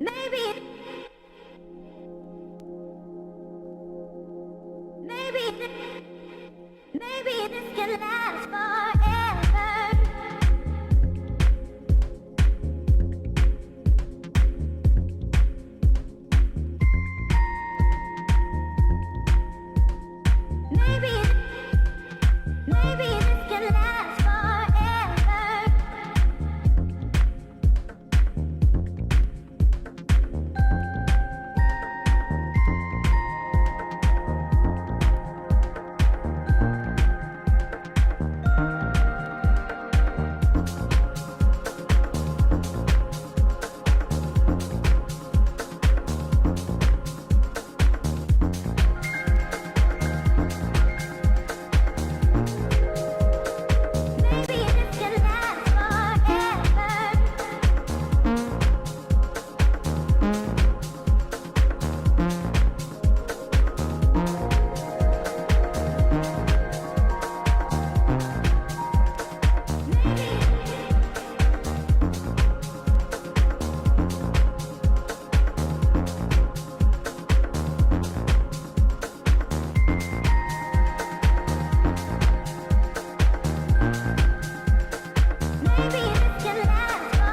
Maybe, maybe this can last forever. Maybe this can last forever. Maybe this can last forever. Maybe this can last forever. Maybe this can last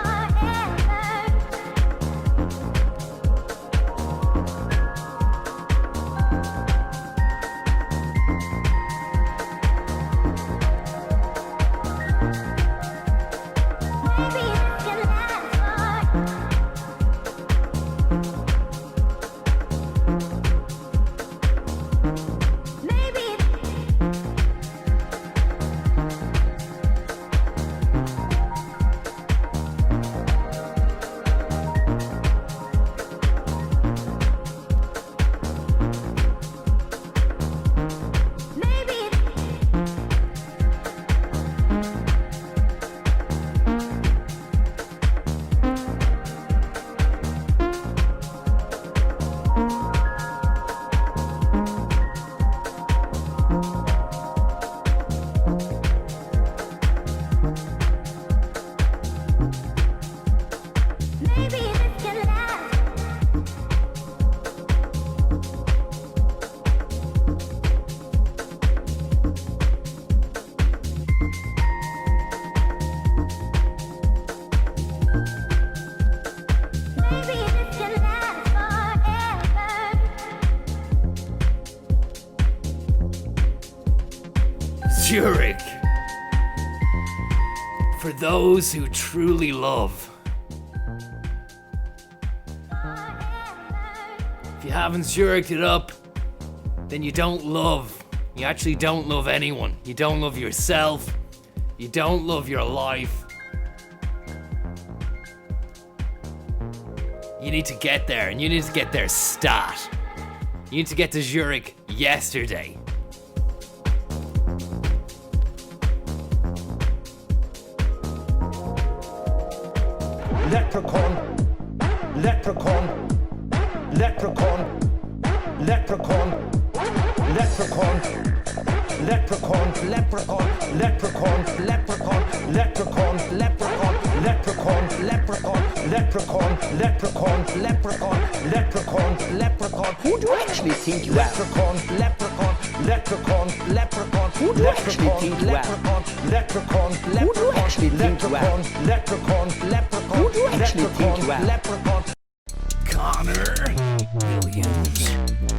maybe. Maybe maybe this can last. Maybe this can last forever. Zurich. For those who truly love. If you haven't Zurich'd it up, then you don't love. You actually don't love anyone. You don't love yourself. You don't love your life. You need to get there, and you need to get there stat. You need to get to Zurich yesterday. Leprechaun, leprechaun, leprechaun, leprechaun, leprechaun, leprechaun, leprechaun, leprechaun, leprechaun, leprechaun, leprechaun, leprechaun, leprechaun, leprechaun, leprechaun, leprechaun, leprechaun, leprechaun. Who do you actually think you are? Leprechaun, leprechaun, leprechaun, leprechaun. Who do you actually think you are? Leprechaun, Who do you actually think you are? leprechaun, leprechaun. Who do you actually think you are? Leprechaun. Conor Williams.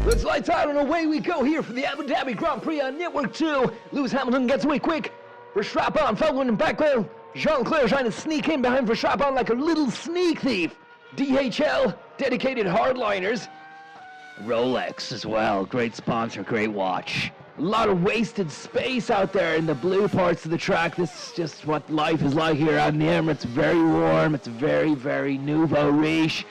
Let's lights out and away we go here for the Abu Dhabi Grand Prix on Network 2. Lewis Hamilton gets away quick. Verstappen following in back there. Jean-Claire trying to sneak in behind Verstappen like a little sneak thief. DHL, dedicated hardliners. Rolex as well, great sponsor, great watch. A lot of wasted space out there in the blue parts of the track. This is just what life is like here on the Emirates. Very warm, it's very, very nouveau riche.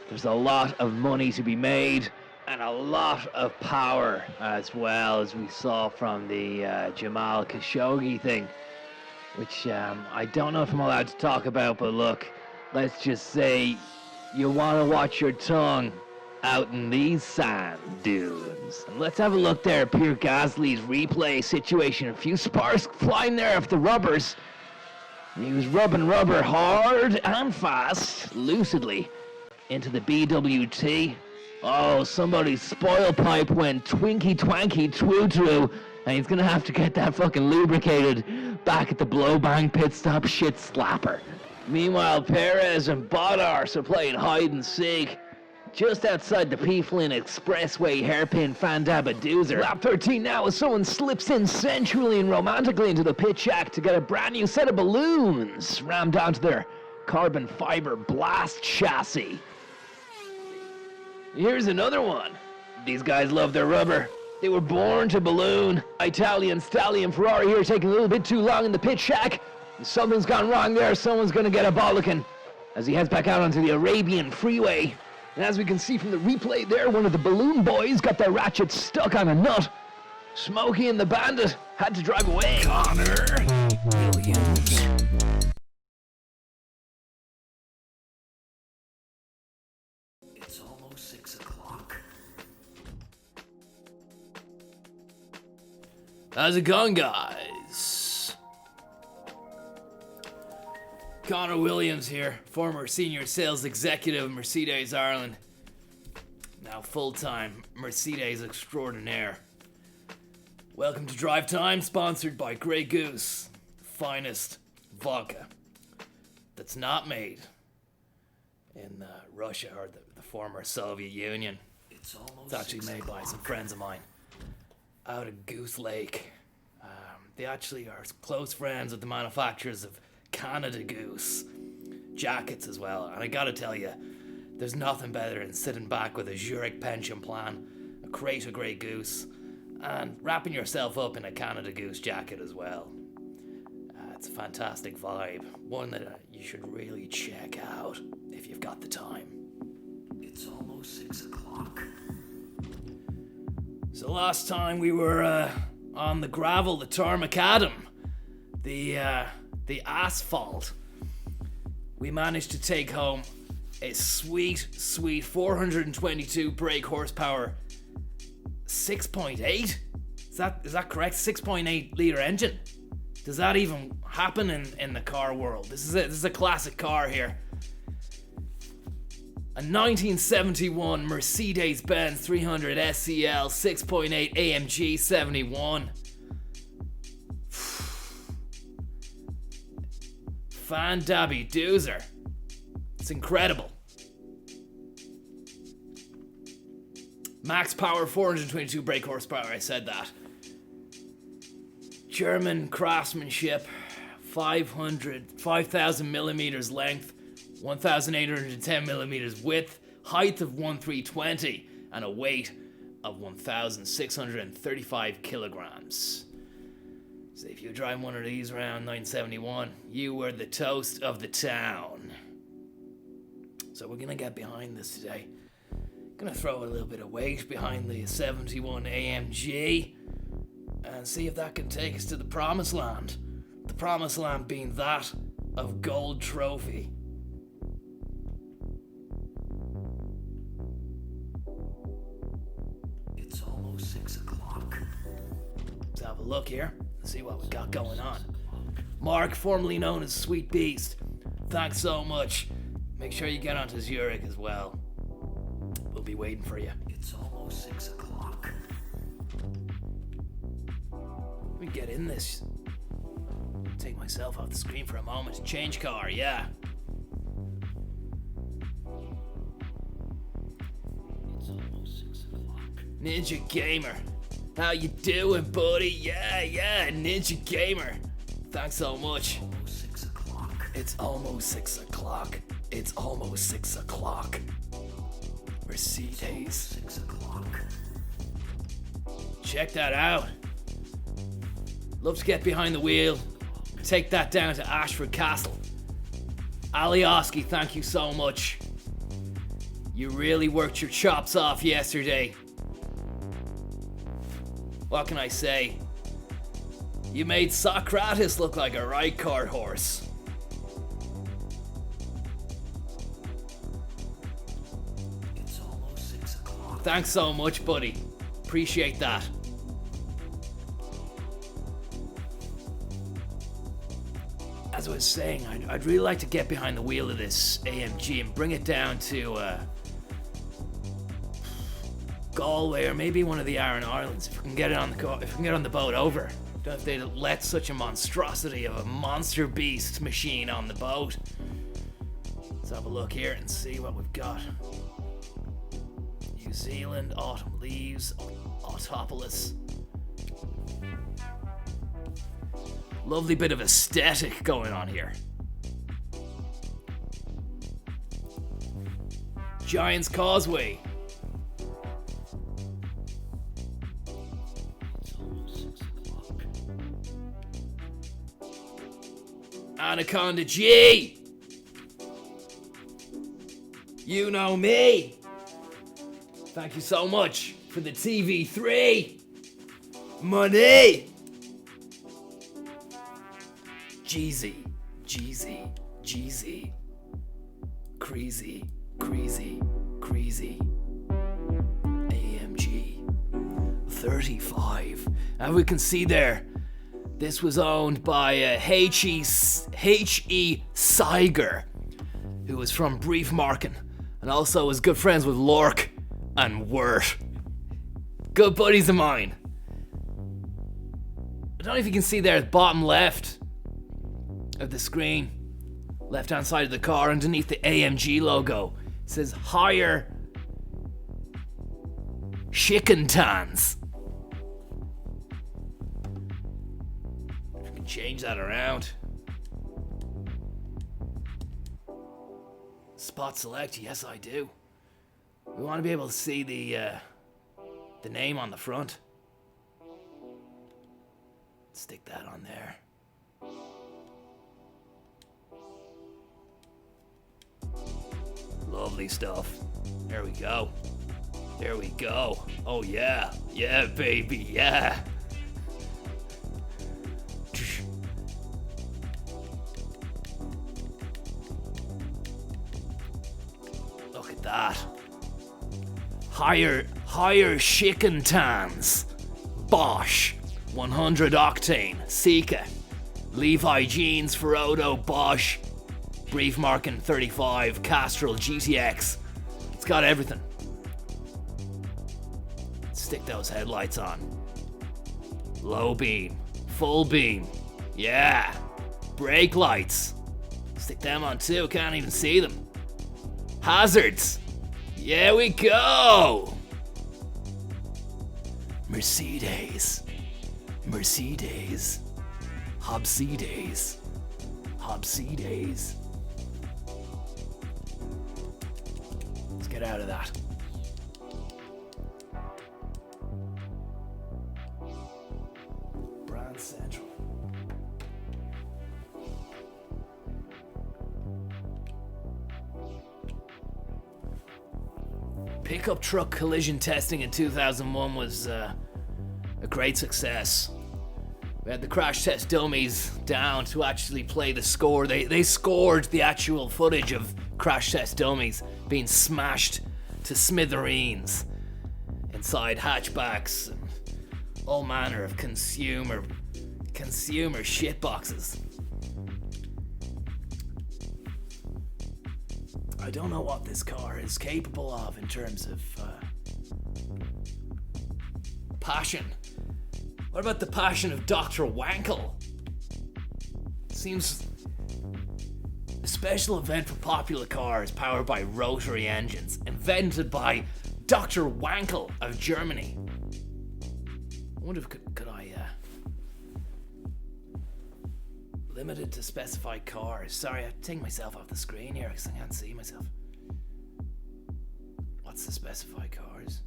There's a lot of money to be made and a lot of power as well, as we saw from the Jamal Khashoggi thing, which I don't know if I'm allowed to talk about, but look, let's just say you want to watch your tongue out in these sand dunes. And let's have a look there at Pierre Gasly's replay situation. A few sparks flying there off the rubbers. He was rubbing rubber hard and fast, lucidly, into the BWT. Oh, somebody's spoil pipe went twinky twanky twoo, and he's gonna have to get that fucking lubricated back at the Blowbang pit stop shit slapper. Meanwhile, Perez and Boddars are playing hide and seek just outside the P. Flynn Expressway hairpin Fandabadoozer. Lap 13 now as someone slips in sensually and romantically into the pit shack to get a brand new set of balloons rammed onto their carbon fiber blast chassis. Here's another one. These guys love their rubber. They were born to balloon. Italian Stallion Ferrari here taking a little bit too long in the pit shack. Something's gone wrong there. Someone's gonna get a bollocking as he heads back out onto the Arabian Freeway. And as we can see from the replay there, one of the balloon boys got their ratchet stuck on a nut. Smokey and the Bandit had to drive away. Conor Williams. It's almost 6 o'clock. How's it going, guys? Conor Williams here, former senior sales executive of Mercedes Ireland, now full-time Mercedes extraordinaire. Welcome to Drive Time, sponsored by Grey Goose, the finest vodka that's not made in Russia or the former Soviet Union. It's actually made by some friends of mine out of Goose Lake. They actually are close friends with the manufacturers of Canada Goose jackets as well. And I gotta tell you, there's nothing better than sitting back with a Zurich pension plan, a crate of Grey Goose, and wrapping yourself up in a Canada Goose jacket as well. It's a fantastic vibe, one that you should really check out if you've got the time. It's almost 6 o'clock. So last time we were on the gravel, the tarmacadam, the asphalt, we managed to take home a sweet 422 brake horsepower 6.8. Is that correct? 6.8 liter engine. Does that even happen in the car world? This is a classic car here. A 1971 Mercedes-Benz 300 SCL 6.8 AMG 71. Fandabadoozer. It's incredible. Max power 422 brake horsepower, I said that. German craftsmanship, 5,000 millimeters length, 1,810 millimeters width, height of 1,320, and a weight of 1,635 kilograms. So if you drive one of these around 971, you were the toast of the town. So we're gonna get behind this today. Gonna throw a little bit of weight behind the 71 AMG and see if that can take us to the promised land. The promised land being that of Gold Trophy. It's almost 6 o'clock. Let's have a look here and see what we got going on. Mark, formerly known as Sweet Beast, thanks so much. Make sure you get onto Zurich as well. We'll be waiting for you. It's almost 6 o'clock. Let me get in this. Take myself off the screen for a moment. Change car, yeah. It's almost 6 o'clock. Ninja Gamer. How you doing, buddy? Yeah, Ninja Gamer. Thanks so much. It's almost 6 o'clock. It's almost 6 o'clock. Mercedes. 6 o'clock. Check that out. Love to get behind the wheel. Take that down to Ashford Castle. Alioski, thank you so much. You really worked your chops off yesterday. What can I say? You made Socrates look like a right cart horse. It's almost 6 o'clock. Thanks so much, buddy. Appreciate that. as I was saying, I'd really like to get behind the wheel of this AMG and bring it down to Galway or maybe one of the Aran Islands. If we can get it on the boat over. Don't know if they'd let such a monstrosity of a monster beast machine on the boat. Let's have a look here and see what we've got. New Zealand, autumn leaves, Autopolis. Lovely bit of aesthetic going on here. Giant's Causeway. It's almost 6 o'clock. Anaconda G. You know me. Thank you so much for the TV3. Money. Jeezy, Jeezy, Jeezy. Crazy, crazy, crazy. AMG 35. And we can see there, this was owned by H.E. Seiger, who was from Briefmarken and also was good friends with Lork and Wirt. Good buddies of mine. I don't know if you can see there at the bottom left of the screen, left hand side of the car, underneath the AMG logo, it says higher chicken tans. I can change that around. Spot select, yes I do. We want to be able to see the name on the front. Stick that on there. Lovely stuff. There we go. There we go. Oh yeah. Yeah, baby. Yeah. Look at that. Higher chicken tans. Bosch. 100 octane. Sika. Levi jeans. Ferodo. Bosch. Briefmarken 35, Castrol GTX. It's got everything. Stick those headlights on. Low beam, full beam. Yeah. Brake lights. Stick them on too, can't even see them. Hazards. Yeah, we go. Mercedes. Mercedes. Hobsedays. Hobsedays. Get out of that. Brand Central. Pickup truck collision testing in 2001 was a great success. We had the crash test dummies down to actually play the score. They scored the actual footage of crash test dummies being smashed to smithereens inside hatchbacks and all manner of consumer shitboxes. I don't know what this car is capable of in terms of passion. What about the passion of Dr. Wankel? Seems a special event for popular cars powered by rotary engines, invented by Dr. Wankel of Germany. I wonder if could I limited to specified cars. Sorry, I take myself off the screen here because I can't see myself. What's the specified cars?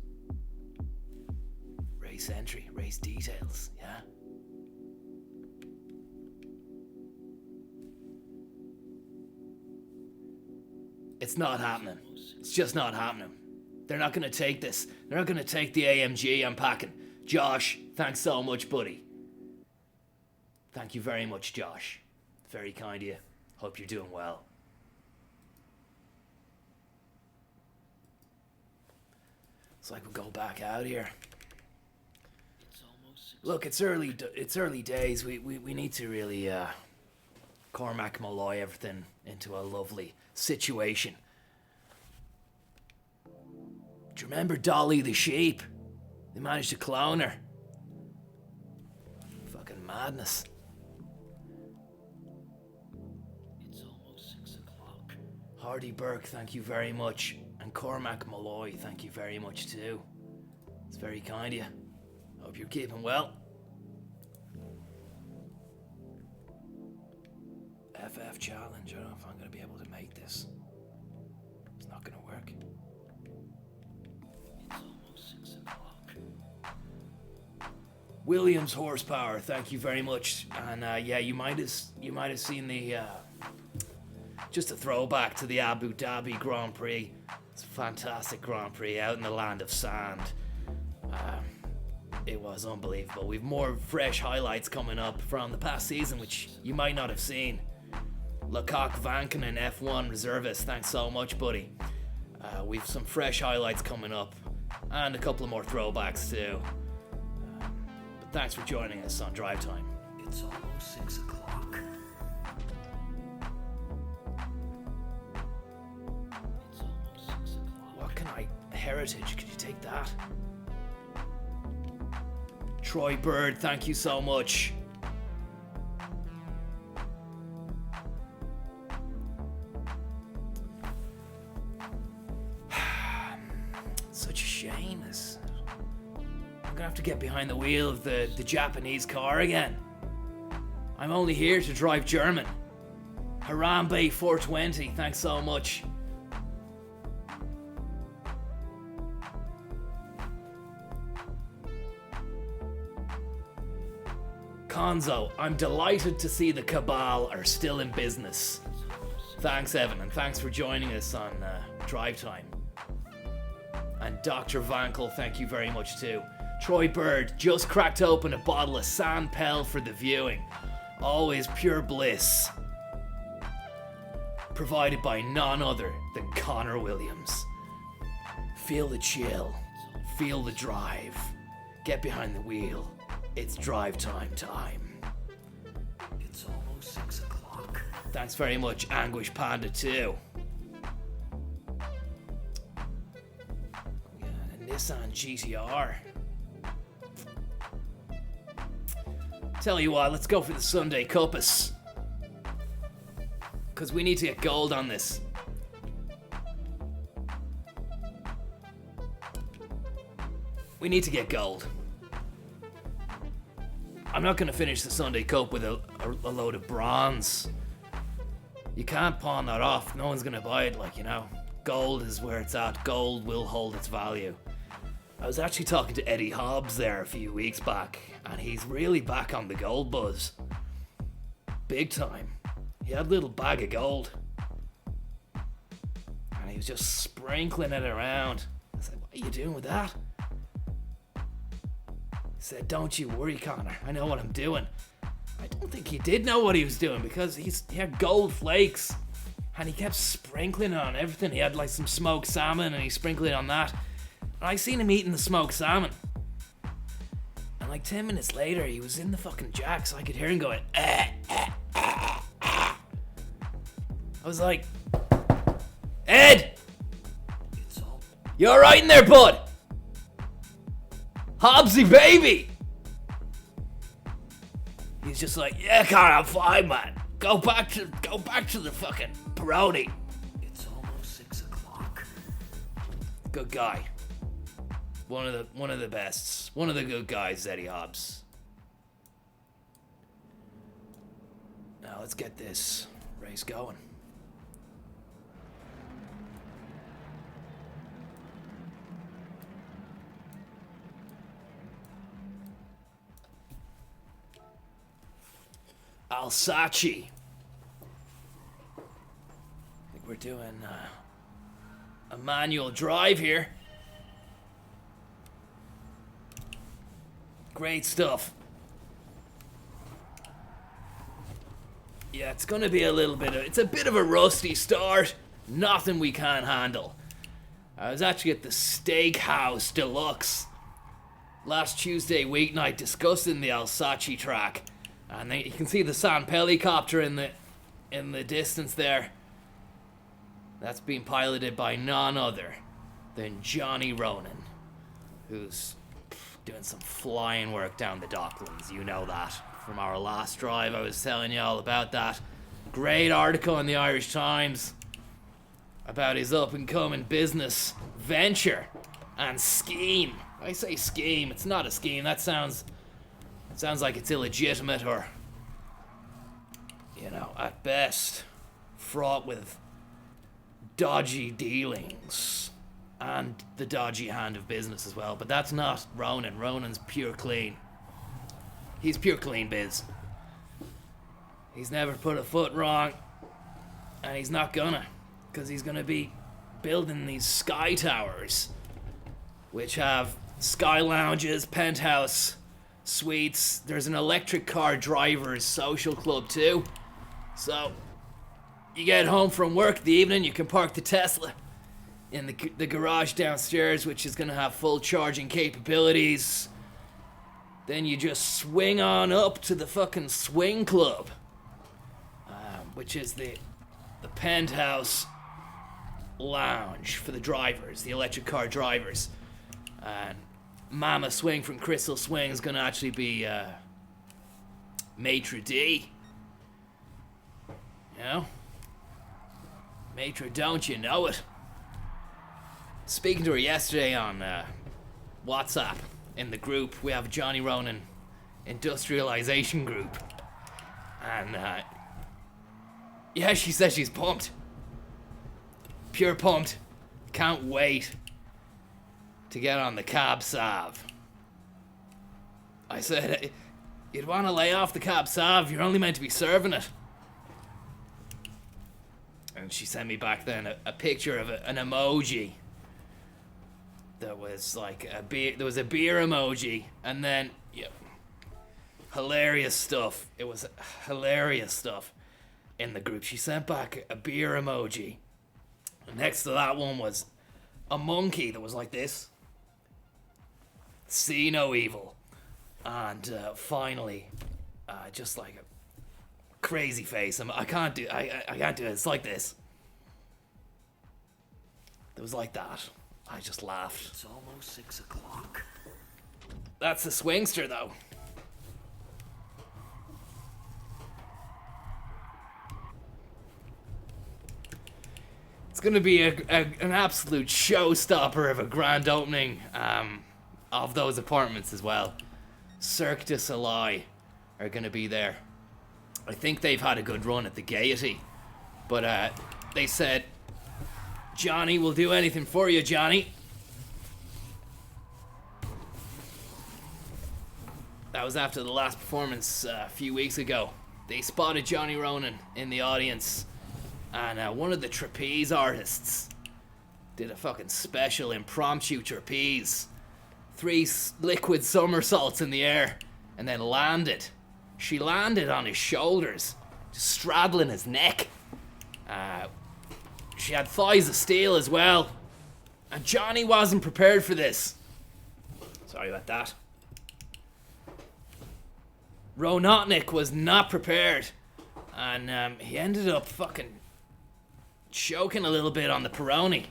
Race entry, race details, yeah. It's not happening. It's just not happening. They're not gonna take this. They're not gonna take the AMG I'm packing. Josh, thanks so much, buddy. Thank you very much, Josh. Very kind of you. Hope you're doing well. It's like we'll go back out here. Look, it's early days. We need to really Cormac Malloy everything into a lovely situation. Do you remember Dolly the sheep? They managed to clone her. Fucking madness. It's almost 6 o'clock. Hardy Burke, thank you very much. And Cormac Malloy, thank you very much too. It's very kind of you. Hope you're keeping well. FF challenge. I don't know if I'm going to be able to make this. It's not going to work. It's almost 6 o'clock. Williams horsepower. Thank you very much. And yeah, you might have seen the just a throwback to the Abu Dhabi Grand Prix. It's a fantastic Grand Prix out in the land of sand. It was unbelievable. We've more fresh highlights coming up from the past season, which you might not have seen. Lecoq Vankanen, F1 reservist, thanks so much, buddy. We've some fresh highlights coming up, and a couple of more throwbacks too. But thanks for joining us on Drive Time. It's almost 6 o'clock. It's almost 6 o'clock. What can I... Heritage, could you take that? Troy Bird, thank you so much. Such a shame. I'm gonna have to get behind the wheel of the Japanese car again. I'm only here to drive German. Harambe 420, thanks so much. Konzo, I'm delighted to see the Cabal are still in business. Thanks, Evan, and thanks for joining us on Drive Time. And Dr. Vankel, thank you very much too. Troy Bird just cracked open a bottle of San Pel for the viewing. Always pure bliss. Provided by none other than Conor Williams. Feel the chill. Feel the drive. Get behind the wheel. It's drive time. It's almost 6 o'clock. Thanks very much, Anguish Panda 2. A Nissan GTR. Tell you what, let's go for the Sunday Cuppas. Because we need to get gold on this. We need to get gold. I'm not going to finish the Sunday Cup with a load of bronze. You can't pawn that off. No one's going to buy it, like, you know. Gold is where it's at. Gold will hold its value. I was actually talking to Eddie Hobbs there a few weeks back, and he's really back on the gold buzz. Big time. He had a little bag of gold. And he was just sprinkling it around. I said, what are you doing with that? He said, don't you worry, Conor. I know what I'm doing. I don't think he did know what he was doing because he had gold flakes. And he kept sprinkling it on everything. He had like some smoked salmon and he sprinkled it on that. And I seen him eating the smoked salmon. And like 10 minutes later, he was in the fucking jack, so I could hear him going, I was like, Ed! You alright in there, bud? Hobbsy baby! He's just like, yeah, Conor, I'm fine, man. Go back to the fucking Peroni. It's almost 6 o'clock. Good guy. One of the bests. One of the good guys, Eddie Hobbs. Now let's get this race going. Alsace. I think we're doing a manual drive here. Great stuff. Yeah, it's gonna be it's a bit of a rusty start. Nothing we can't handle. I was actually at the Steakhouse Deluxe last Tuesday weeknight discussing the Alsace track. And you can see the San Pelicopter in in the distance there. That's being piloted by none other than Johnny Ronan, who's doing some flying work down the Docklands. You know that from our last drive. I was telling you all about that. Great article in the Irish Times about his up-and-coming business venture and scheme. I say scheme, it's not a scheme. That sounds like it's illegitimate or, you know, at best, fraught with dodgy dealings and the dodgy hand of business as well. But that's not Ronan. Ronan's pure clean. He's pure clean biz. He's never put a foot wrong, and he's not gonna, because he's gonna be building these sky towers, which have sky lounges, penthouse suites. There's an electric car drivers social club too. So you get home from work in the evening, you can park the Tesla in the garage downstairs, which is gonna have full charging capabilities. Then you just swing on up to the fucking swing club, which is the penthouse lounge for the drivers, the electric car drivers. And Mama Swing from Crystal Swing is gonna actually be Maitre D. You know? Maitre, don't you know it? Speaking to her yesterday on WhatsApp in the group, we have Johnny Ronan Industrialization Group. And yeah, she says she's pumped. Pure pumped. Can't wait to get on the cab sav. I said, you'd want to lay off the cab sav, you're only meant to be serving it. And she sent me back then a picture of an emoji. That was like a beer, there was a beer emoji, and then, yeah, hilarious stuff. It was hilarious stuff in the group. She sent back a beer emoji. And next to that one was a monkey that was like this. See no evil. And finally, just like a crazy face. I can't do it. It's like this. It was like that. I just laughed. It's almost 6 o'clock. That's the swingster, though. It's gonna be an absolute showstopper of a grand opening of those apartments as well. Cirque du Soleil are gonna be there. I think they've had a good run at the Gaiety, but they said, Johnny, we'll do anything for you, Johnny. That was after the last performance a few weeks ago. They spotted Johnny Ronan in the audience, and one of the trapeze artists did a fucking special impromptu trapeze. 3 liquid somersaults in the air, and then landed. She landed on his shoulders, just straddling his neck. She had thighs of steel as well. And Johnny wasn't prepared for this. Sorry about that. Ronotnik was not prepared. And he ended up fucking choking a little bit on the Peroni.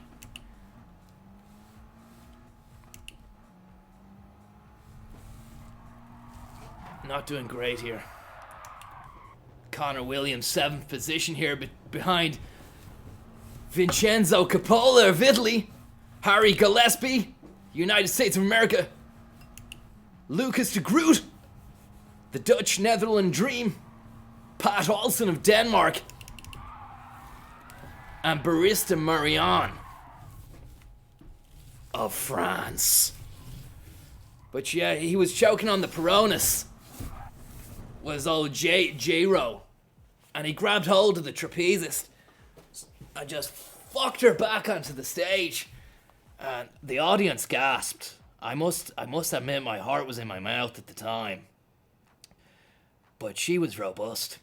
Not doing great here. Conor Williams, 7th position here, behind Vincenzo Coppola of Italy, Harry Gillespie, United States of America, Lucas de Groot, the Dutch Netherlands Dream, Pat Olsen of Denmark, and Barista Marianne of France. But yeah, he was choking on the Peronis, was old J-Ro, and he grabbed hold of the trapezist and just fucked her back onto the stage, and the audience gasped. I must admit my heart was in my mouth at the time. But she was robust.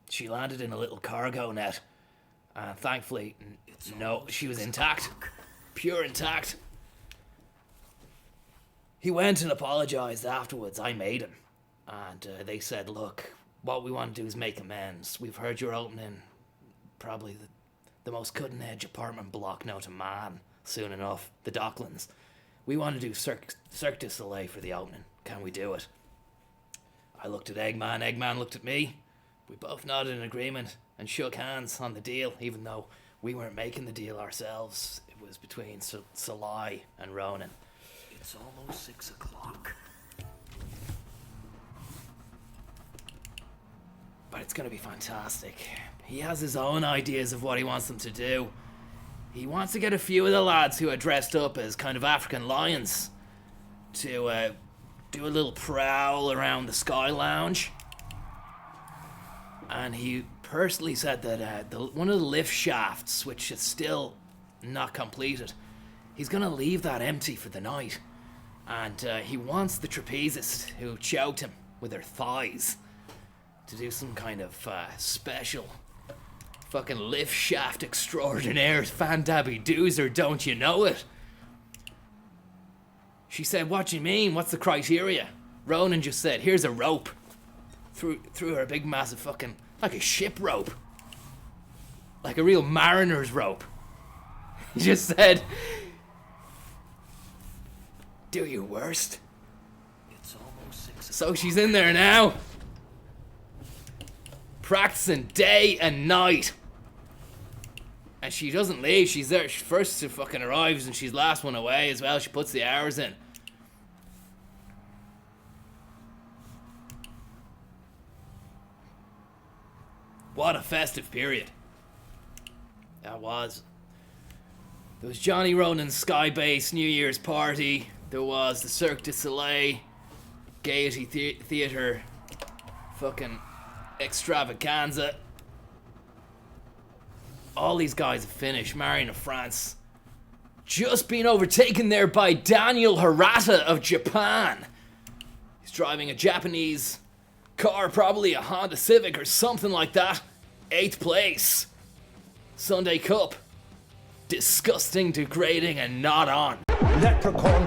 She landed in a little cargo net, and thankfully, no, she was intact. Pure intact. He went and apologized afterwards. I made him. And they said, look, what we want to do is make amends. We've heard you're opening probably the most cutting-edge apartment block known to man soon enough, the Docklands. We want to do Cirque du Soleil for the opening. Can we do it? I looked at Eggman, Eggman looked at me. We both nodded in agreement and shook hands on the deal, even though we weren't making the deal ourselves. It was between Salai and Ronan. It's almost 6 o'clock. But it's going to be fantastic. He has his own ideas of what he wants them to do. He wants to get a few of the lads who are dressed up as kind of African lions to do a little prowl around the Sky Lounge. And he personally said that one of the lift shafts, which is still not completed, he's going to leave that empty for the night. And he wants the trapezist who choked him with their thighs to do some kind of special fucking lift shaft extraordinaire fan-dabby doozer, don't you know it? She said, what do you mean? What's the criteria? Ronan just said, here's a rope. Threw her a big massive fucking, like a ship rope. Like a real mariner's rope. He just said, do your worst. It's almost 6 o'clock. So she's in there now. Practicing day and night. And she doesn't leave. She's there. She first to fucking arrives and she's last one away as well. She puts the hours in. What a festive period. That was. There was Johnny Ronan's Skybase New Year's party. There was the Cirque du Soleil Gaiety Theatre fucking extravaganza. All these guys have finished. Marion of France just being overtaken there by Daniel Hirata of Japan. He's driving a Japanese car, probably a Honda Civic or something like that. 8th place. Sunday Cup. Disgusting, degrading, and not on. Leprechaun,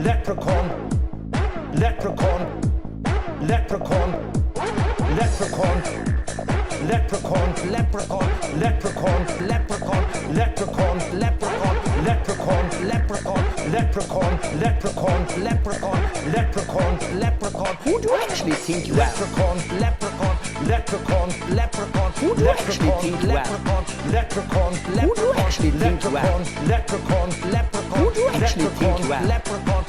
leprechaun, leprechaun, leprechaun, leprechaun. Leprechaun, leprechaun, leprechaun, leprechaun, leprechaun, leprechaun, leprechaun, leprechaun, leprechaun, leprechaun, leprechaun, leprechaun, leprechaun. Who do you actually think you are? Leprechaun, leprechaun, leprechaun, leprechaun. Who do you actually think you are? Leprechaun, leprechaun, Who do you actually think you are? leprechaun, leprechaun. Who do you actually think you are? Leprechaun.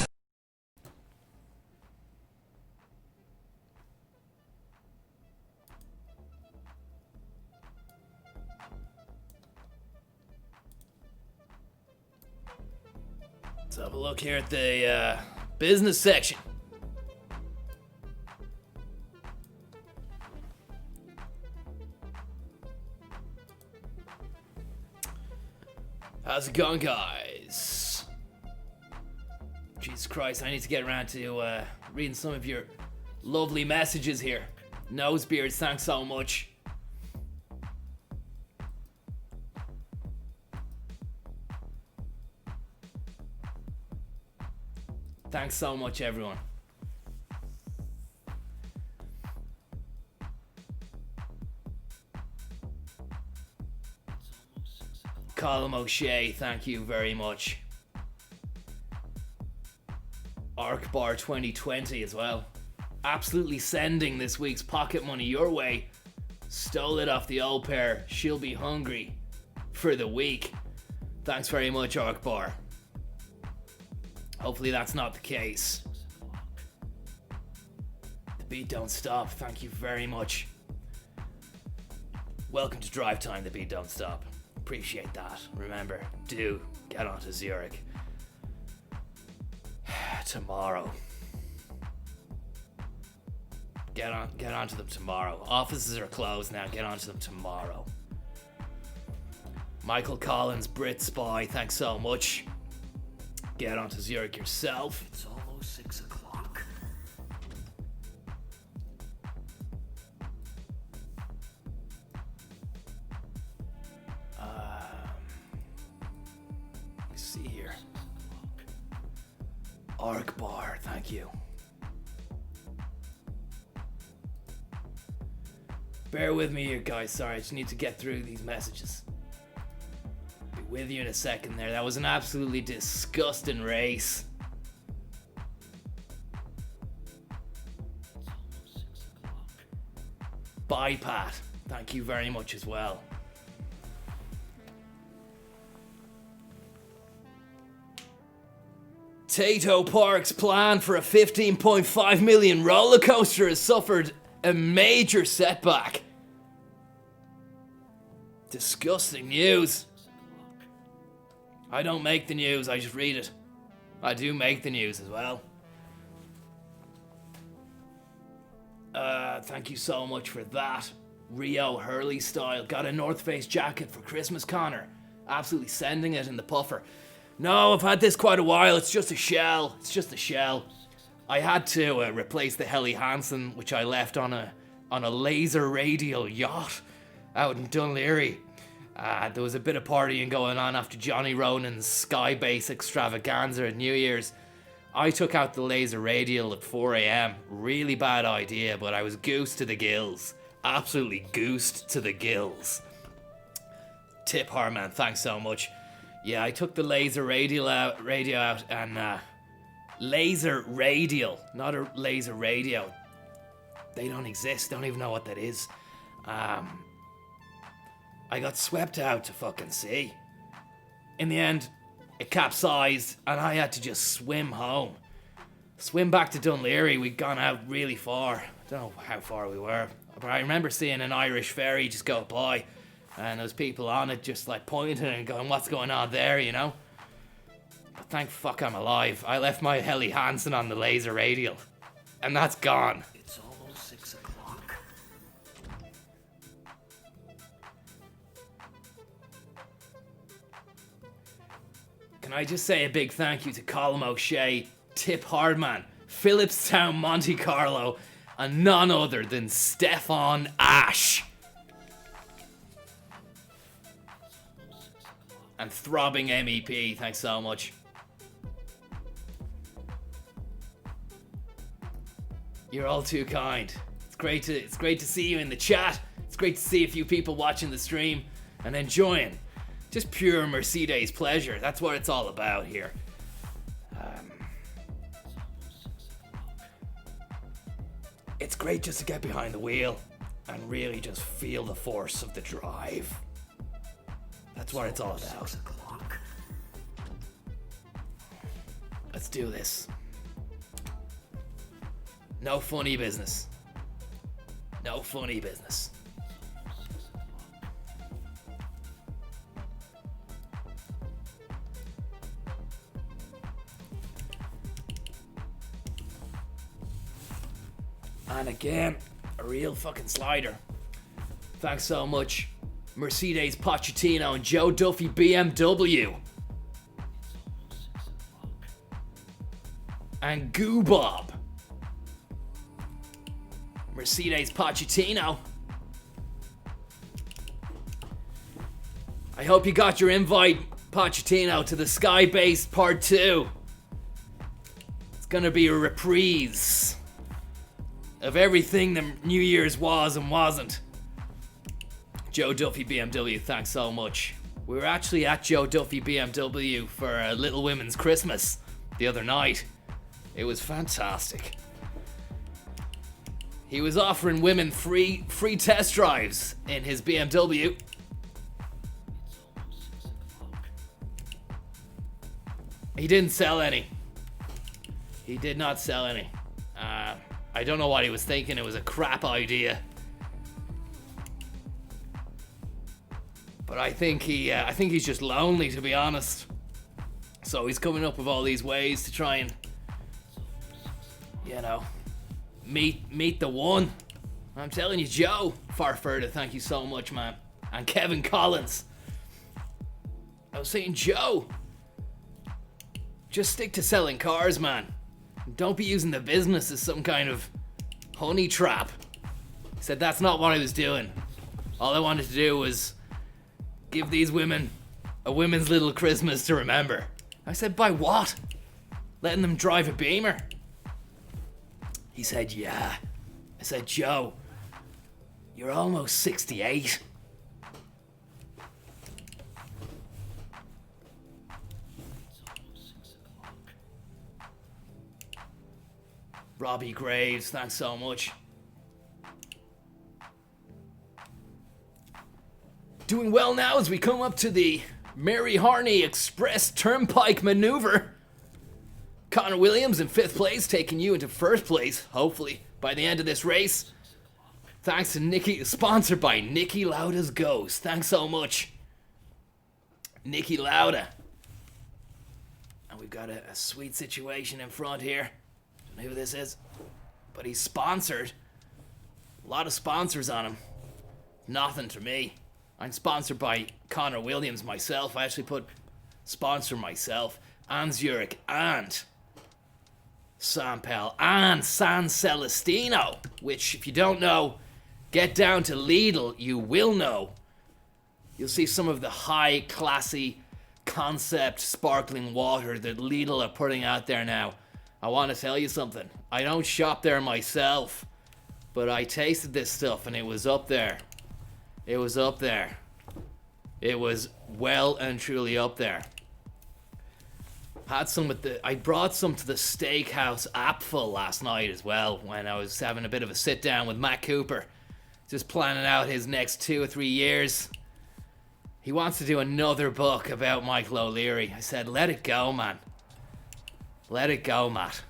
Let's have a look here at the business section. How's it going, guys? Jesus Christ, I need to get around to reading some of your lovely messages here. Nosebeards, thanks so much. Thanks so much, everyone. Colin O'Shea, thank you very much. Arkbar 2020 as well. Absolutely sending this week's pocket money your way. Stole it off the old pair. She'll be hungry for the week. Thanks very much, Arkbar. Hopefully that's not the case. The beat don't stop. Thank you very much. Welcome to Drive Time, the beat don't stop. Appreciate that. Remember, do get onto Zurich. Tomorrow. Get onto them tomorrow. Offices are closed now. Get onto them tomorrow. Michael Collins, Brit Spy, thanks so much. Get onto Zurich yourself. It's almost 6 o'clock. Let me see here. Arc Bar, thank you. Bear with me here, guys. Sorry, I just need to get through these messages. Be with you in a second there. That was an absolutely disgusting race. Bye, Pat. Thank you very much as well. Tato Park's plan for a 15.5 million roller coaster has suffered a major setback. Disgusting news. I don't make the news, I just read it. I do make the news as well. Thank you so much for that. Rio Hurley style. Got a North Face jacket for Christmas, Conor. Absolutely sending it in the puffer. No, I've had this quite a while. It's just a shell. It's just a shell. I had to replace the Helly Hansen, which I left on a laser radial yacht out in Dunleary. There was a bit of partying going on after Johnny Ronan's Skybase extravaganza at New Year's. I took out the laser radial at 4 a.m. Really bad idea, but I was goosed to the gills. Absolutely goosed to the gills. Tip Harman, thanks so much. Yeah, I took the laser radio out and laser radial, not a laser radio. They don't exist. Don't even know what that is. I got swept out to fucking sea. In the end, it capsized and I had to just swim home. Swim back to Dunleary. We'd gone out really far. I don't know how far we were, but I remember seeing an Irish ferry just go by. And there was people on it just like pointing and going, what's going on there, you know? But thank fuck I'm alive. I left my Helly Hansen on the laser radial. And that's gone. It's almost 6 o'clock. Can I just say a big thank you to Colm O'Shea, Tip Hardman, Phillipstown Monte Carlo, and none other than Stefan Ash. And Throbbing MEP, thanks so much. You're all too kind. It's great to see you in the chat. It's great to see a few people watching the stream and enjoying just pure Mercedes pleasure. That's what it's all about here. It's great just to get behind the wheel and really just feel the force of the drive. That's what it's all about. 6 o'clock. Let's do this. No funny business. No funny business. And again, a real fucking slider. Thanks so much, Mercedes Pochettino and Joe Duffy BMW. And Goo Bob. Mercedes Pochettino. I hope you got your invite, Pochettino, to the Skybase Part 2. It's gonna be a reprise of everything the New Year's was and wasn't. Joe Duffy BMW, thanks so much. We were actually at Joe Duffy BMW for a Little Women's Christmas the other night. It was fantastic. He was offering women free test drives in his BMW. He didn't sell any. He did not sell any. I don't know what he was thinking. It was a crap idea. But I think he's just lonely, to be honest. So he's coming up with all these ways to try and, you know, meet the one. I'm telling you, Joe Farfurda, thank you so much, man. And Kevin Collins. I was saying, Joe, just stick to selling cars, man. Don't be using the business as some kind of honey trap. He said that's not what I was doing. All I wanted to do was give these women a women's little Christmas to remember. I said, by what? Letting them drive a Beamer? He said, yeah. I said, Joe, You're almost 68. Robbie Graves, thanks so much. Doing well now as we come up to the Mary Harney Express Turnpike Maneuver. Conor Williams in 5th place, taking you into 1st place, hopefully, by the end of this race. Thanks to Nikki, sponsored by Nicky Lauda's Ghost. Thanks so much, Nicky Lauda. And we've got a sweet situation in front here. Don't know who this is, but he's sponsored. A lot of sponsors on him. Nothing to me. I'm sponsored by Conor Williams myself. I actually put sponsor myself, and Zurich, and San Pel, and San Celestino, which, if you don't know, get down to Lidl, you will know. You'll see some of the high, classy, concept sparkling water that Lidl are putting out there now. I want to tell you something. I don't shop there myself, but I tasted this stuff and it was up there. It was up there. It was well and truly up there. Had some I brought some to the Steakhouse Apfel last night as well when I was having a bit of a sit down with Matt Cooper. Just planning out his next 2 or 3 years. He wants to do another book about Michael O'Leary. I said, let it go, man. Let it go, Matt.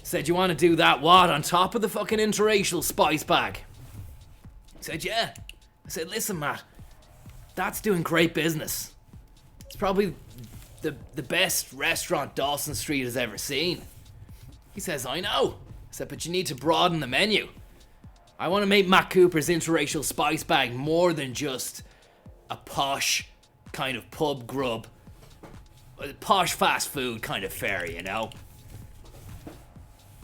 Said, you want to do that what? On top of the fucking interracial spice bag? He said, yeah. I said, listen, Matt. That's doing great business. It's probably the best restaurant Dawson Street has ever seen. He says, I know. I said, but you need to broaden the menu. I want to make Matt Cooper's interracial spice bag more than just a posh kind of pub grub, a posh fast food kind of fare, you know?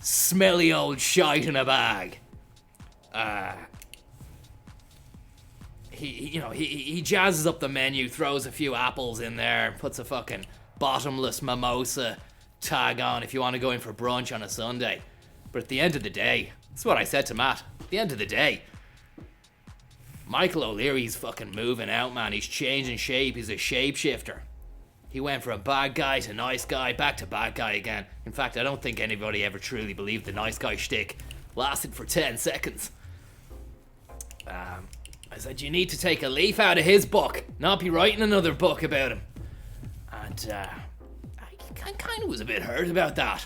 Smelly old shite in a bag. He jazzes up the menu, throws a few apples in there, puts a fucking bottomless mimosa tag on if you want to go in for brunch on a Sunday. But at the end of the day, that's what I said to Matt. At the end of the day, Michael O'Leary's fucking moving out, man. He's changing shape. He's a shapeshifter. He went from bad guy to nice guy, back to bad guy again. In fact, I don't think anybody ever truly believed the nice guy shtick lasted for 10 seconds. I said, you need to take a leaf out of his book, not be writing another book about him. And I kind of was a bit hurt about that.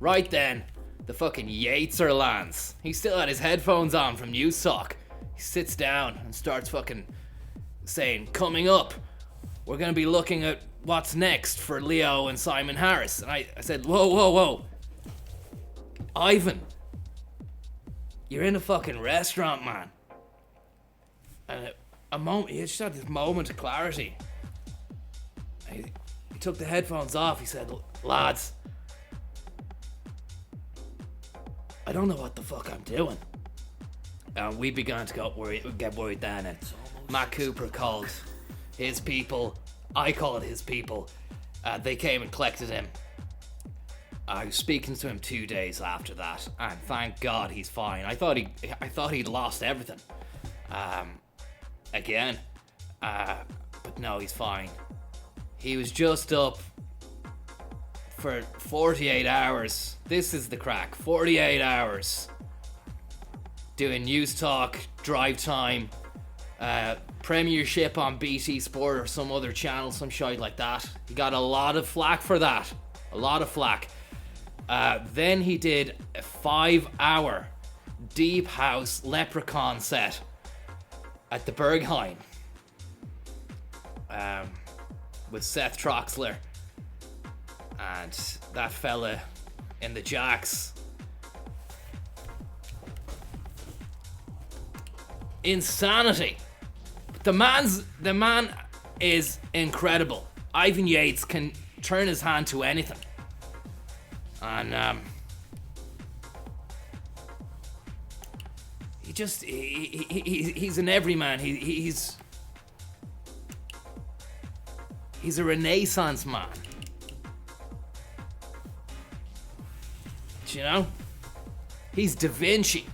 Right then, the fucking Yates lands. He still had his headphones on from Newstalk. He sits down and starts fucking saying, coming up, we're going to be looking at what's next for Leo and Simon Harris. And I said, whoa. Ivan, you're in a fucking restaurant, man. And he just had this moment of clarity. He took the headphones off. He said, lads, I don't know what the fuck I'm doing. And we began to get worried then. And Matt Cooper called his people. I called his people. They came and collected him. I was speaking to him 2 days after that, and thank God he's fine. I thought he'd lost everything. Again. But no, he's fine. He was just up for 48 hours. This is the crack. 48 hours. Doing news talk, drive time, premiership on BT Sport or some other channel, some shit like that. He got a lot of flack for that. A lot of flack. Then he did a 5-hour Deep House Leprechaun set at the Berghain with Seth Troxler and that fella in the Jacks. Insanity. The man is incredible. Ivan Yates can turn his hand to anything. And he's an everyman. He's a Renaissance man. Do you know? He's Da Vinci.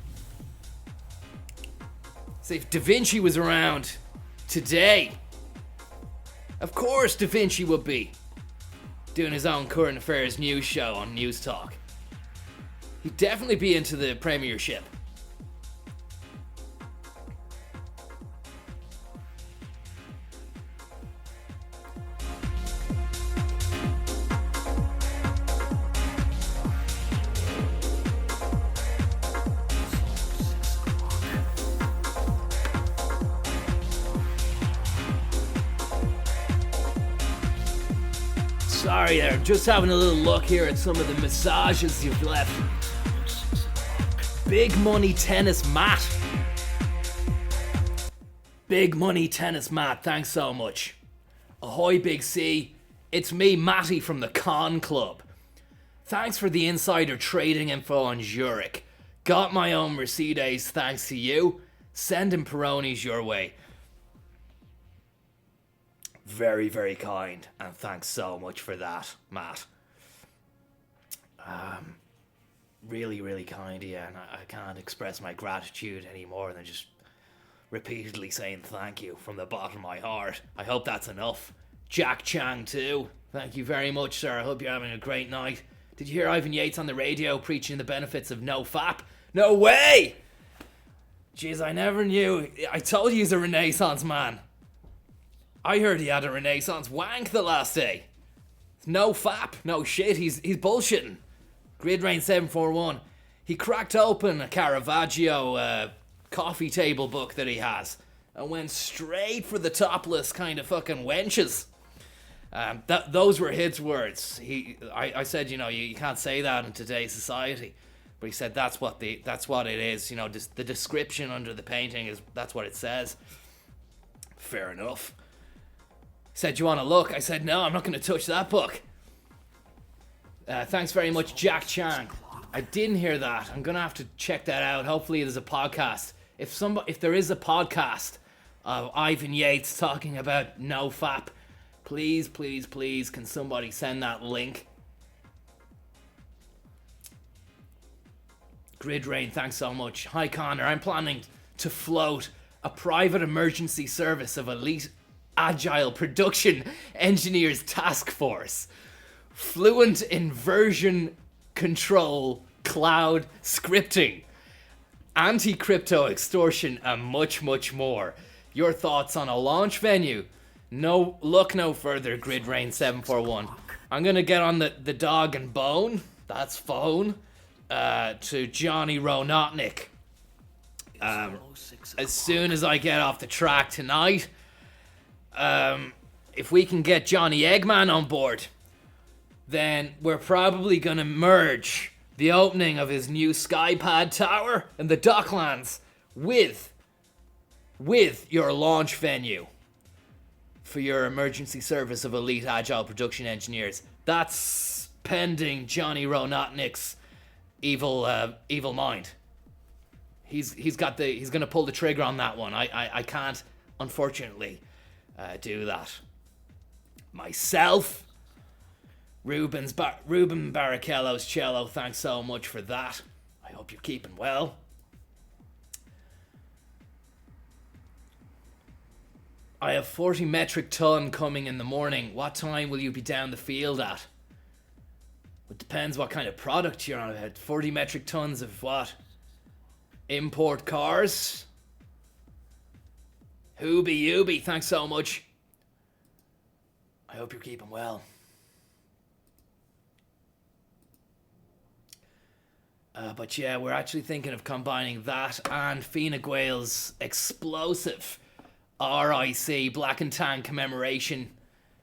See if Da Vinci was around today. Of course Da Vinci would be doing his own current affairs news show on News Talk. He'd definitely be into the Premiership. Sorry there, just having a little look here at some of the massages you've left. Big Money Tennis Mat. Big Money Tennis Mat, thanks so much. Ahoy Big C, it's me Matty from the Con Club. Thanks for the insider trading info on Zurich. Got my own Mercedes thanks to you. Sending Peronis your way. Very, very kind, and thanks so much for that, Matt. Really, really kind of you, and I can't express my gratitude any more than just repeatedly saying thank you from the bottom of my heart. I hope that's enough. Jack Chang too, thank you very much, sir. I hope you're having a great night. Did you hear Ivan Yates on the radio preaching the benefits of no fap? No way! Jeez, I never knew. I told you he's a Renaissance man. I heard he had a Renaissance wank the last day. No fap, no shit, he's bullshitting. Grid Rain 741. He cracked open a Caravaggio coffee table book that he has and went straight for the topless kind of fucking wenches. Those were his words. I said, you can't say that in today's society. But he said that's what it is. The description under the painting that's what it says. Fair enough. Said, you want to look? I said, no, I'm not going to touch that book. Thanks very much, Jack Chang. I didn't hear that. I'm going to have to check that out. Hopefully there's a podcast. If there is a podcast of Ivan Yates talking about no fap, please, please, please, can somebody send that link? Grid Rain, thanks so much. Hi, Conor. I'm planning to float a private emergency service of elite Agile Production Engineers Task Force, fluent in version control, cloud scripting, anti-crypto extortion, and much, much more. Your thoughts on a launch venue? No, look no further, Grid Rain 741. I'm gonna get on the dog and bone, that's phone, to Johnny Ronotnik. As soon as I get off the track tonight. If we can get Johnny Eggman on board, then we're probably going to merge the opening of his new Skypad tower in the Docklands with your launch venue for your emergency service of elite agile production engineers. That's pending Johnny Ronotnik's evil mind. He's going to pull the trigger on that one. I can't, unfortunately, do that myself. Ruben Barrichello's cello, thanks so much for that. I hope you're keeping well. I have 40 metric ton coming in the morning. What time will you be down the field at? It depends what kind of product you're on about. 40 metric tons of what? Import cars? Hooby, thanks so much. I hope you're keeping well. But yeah, we're actually thinking of combining that and Fine Gael's explosive RIC Black and Tan Commemoration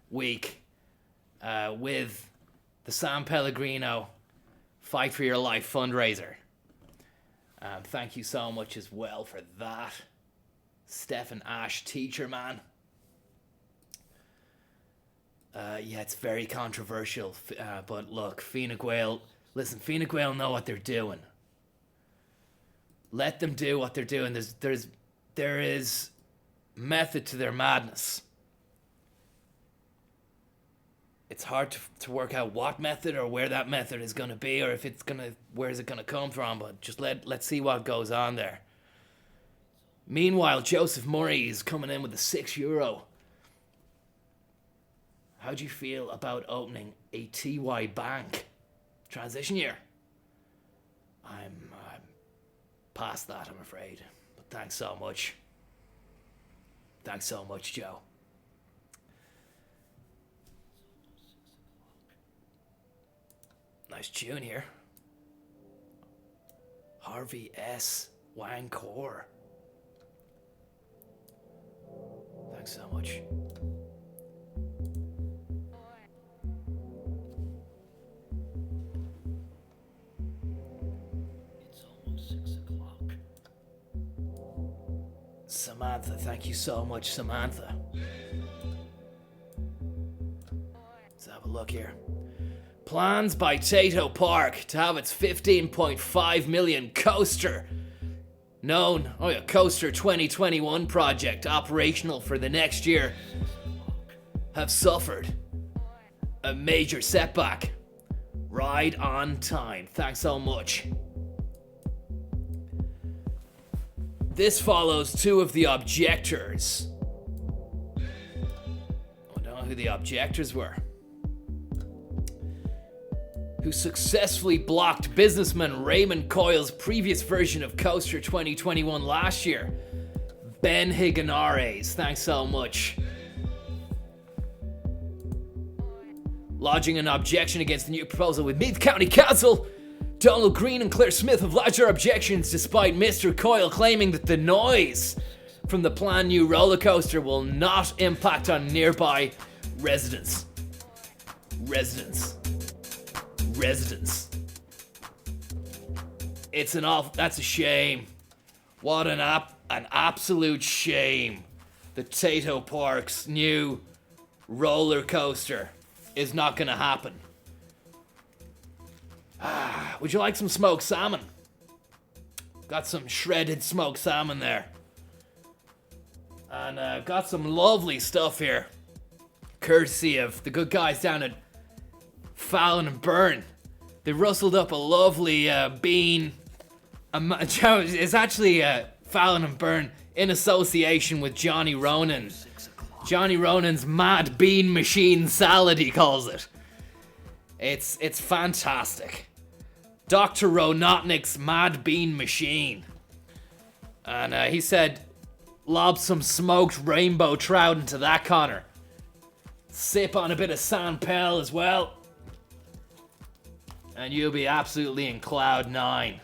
Week with the San Pellegrino Fight for Your Life fundraiser. Thank you so much as well for that. Stephen Ash, teacher man. Yeah, it's very controversial, but look, Fine Gael know what they're doing. Let them do what they're doing. There is method to their madness. It's hard to work out what method or where that method is going to be, or where is it going to come from, but just let's see what goes on there. Meanwhile, Joseph Murray is coming in with a €6. How do you feel about opening a TY bank? Transition year. I'm past that, I'm afraid. But thanks so much. Thanks so much, Joe. Nice tune here. Harvey S. Wancor. Thanks so much. It's almost 6 o'clock. Samantha, thank you so much, Samantha. Let's have a look here. Plans by Tato Park to have its 15.5 million coaster Coaster 2021 project operational for the next year have suffered a major setback. Right on time. Thanks so much. This follows two of the objectors. I don't know who the objectors were. Who successfully blocked businessman Raymond Coyle's previous version of Coaster 2021 last year. Ben Higanares, thanks so much. Lodging an objection against the new proposal with Meath County Council, Donald Green and Claire Smith have lodged their objections despite Mr. Coyle claiming that the noise from the planned new roller coaster will not impact on nearby residents. That's a shame. What an absolute shame. The Tato Park's new roller coaster is not gonna happen. Would you like some smoked salmon? Got some shredded smoked salmon there. And got some lovely stuff here. Courtesy of the good guys down at Fallon and Byrne. They rustled up a lovely bean. It's actually Fallon and Byrne in association with Johnny Ronan. Johnny Ronan's Mad Bean Machine Salad, he calls it. It's fantastic. Dr. Ronotnik's Mad Bean Machine. And he said, lob some smoked rainbow trout into that, Conor. Sip on a bit of San Pel as well. And you'll be absolutely in cloud 9.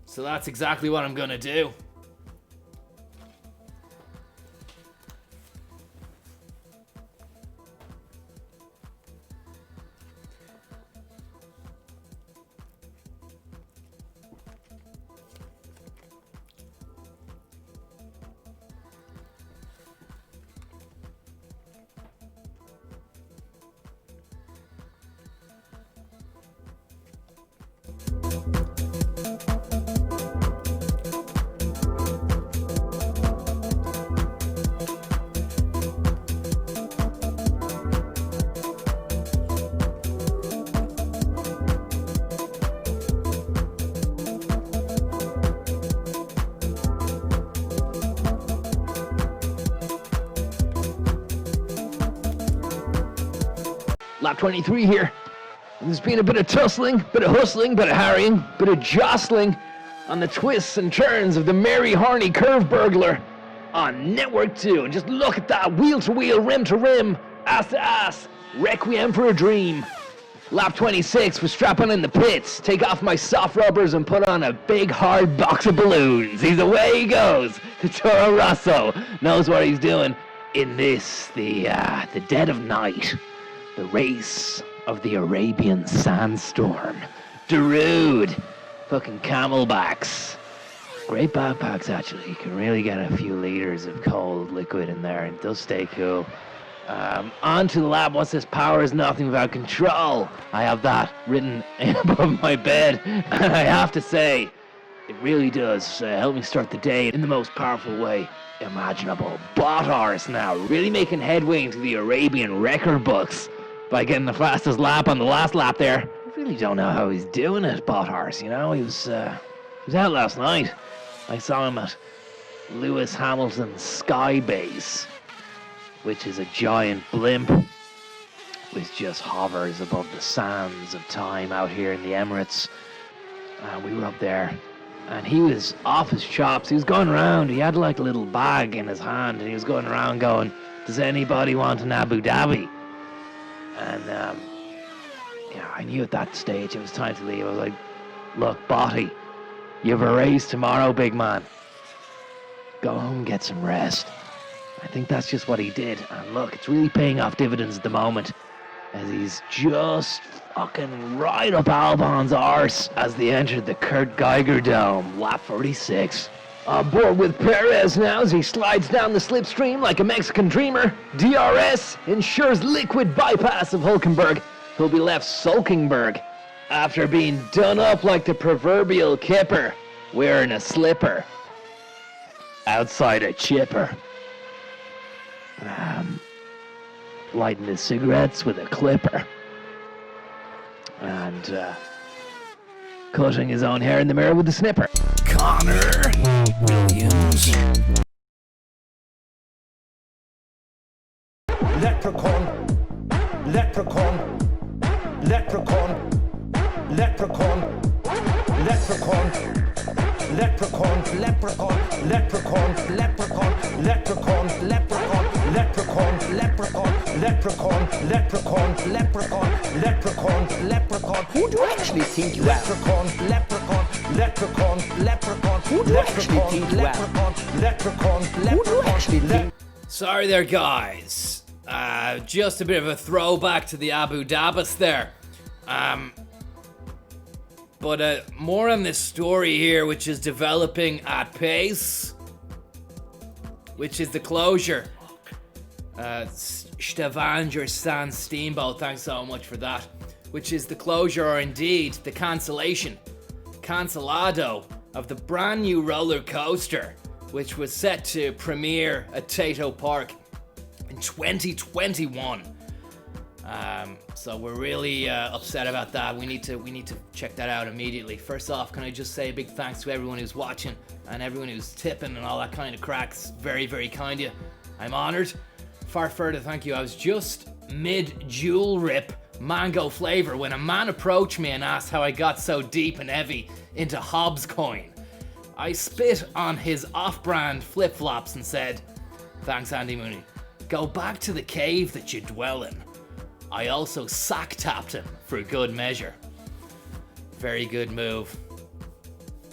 So that's exactly what I'm gonna do. Lap 23 here. There's been a bit of tussling, bit of hustling, bit of harrying, bit of jostling on the twists and turns of the Mary Harney Curve Burglar on Network 2. And just look at that, wheel to wheel, rim to rim, ass to ass, requiem for a dream. Lap 26 was strap on in the pits, take off my soft rubbers and put on a big hard box of balloons. He's away he goes. The Toro Rosso knows what he's doing. In this, the dead of night, the race of the Arabian sandstorm. Darude, fucking camelbacks. Great backpacks, actually. You can really get a few liters of cold liquid in there. It does stay cool. On to the lab. What's this? Power is nothing without control. I have that written above my bed. And I have to say, it really does help me start the day in the most powerful way imaginable. Bot Horse now, really making headway into the Arabian record books by getting the fastest lap on the last lap there. I really don't know how he's doing it, Bot Horse, you know? He was He was out last night. I saw him at Lewis Hamilton's Sky Base, which is a giant blimp which just hovers above the sands of time out here in the Emirates. And we were up there, and he was off his chops. He was going around. He had like a little bag in his hand, and he was going around going, "Does anybody want an Abu Dhabi?" And yeah, I knew at that stage it was time to leave. I was like, "Look, Botty, you have a race tomorrow, big man. Go home and get some rest." I think that's just what he did. And look, it's really paying off dividends at the moment, as he's just fucking right up Albon's arse as they entered the Kurt Geiger Dome, lap 46. On board with Perez now as he slides down the slipstream like a Mexican dreamer. DRS ensures liquid bypass of Hulkenberg, who'll be left sulkingberg after being done up like the proverbial kipper, wearing a slipper outside a chipper. Lighting his cigarettes with a clipper. And cutting his own hair in the mirror with a snipper. Conor Williams. Leprechaun, leprechaun, leprechaun, leprechaun, leprechaun, leprechaun, leprechaun, leprechaun, leprechaun, leprechaun, leprechaun, leprechaun, leprechaun, leprechaun, leprechaun, leprechaun, leprechaun, leprechaun. Who do you actually think you are? Leprechaun, leprechaun, leprechaun, leprechaun. Who do you actually think you are? Leprechaun, leprechaun, Who do you actually think? Sorry there, guys. Just a bit of a throwback to the Abu Dhabis there. But more on this story here, which is developing at pace, which is the closure. Stavanger Sand Steamboat, thanks so much for that. Which is the closure, or indeed the cancelado of the brand new roller coaster, which was set to premiere at Tato Park in 2021. So we're really upset about that. We need to check that out immediately. First off, can I just say a big thanks to everyone who's watching and everyone who's tipping and all that kind of cracks. Very, very kind of you. I'm honoured. Far further, thank you. I was just mid-jewel rip mango flavour when a man approached me and asked how I got so deep and heavy into Hobbs coin. I spit on his off-brand flip-flops and said, "Thanks, Andy Mooney. Go back to the cave that you dwell in." I also sack-tapped him for good measure. Very good move.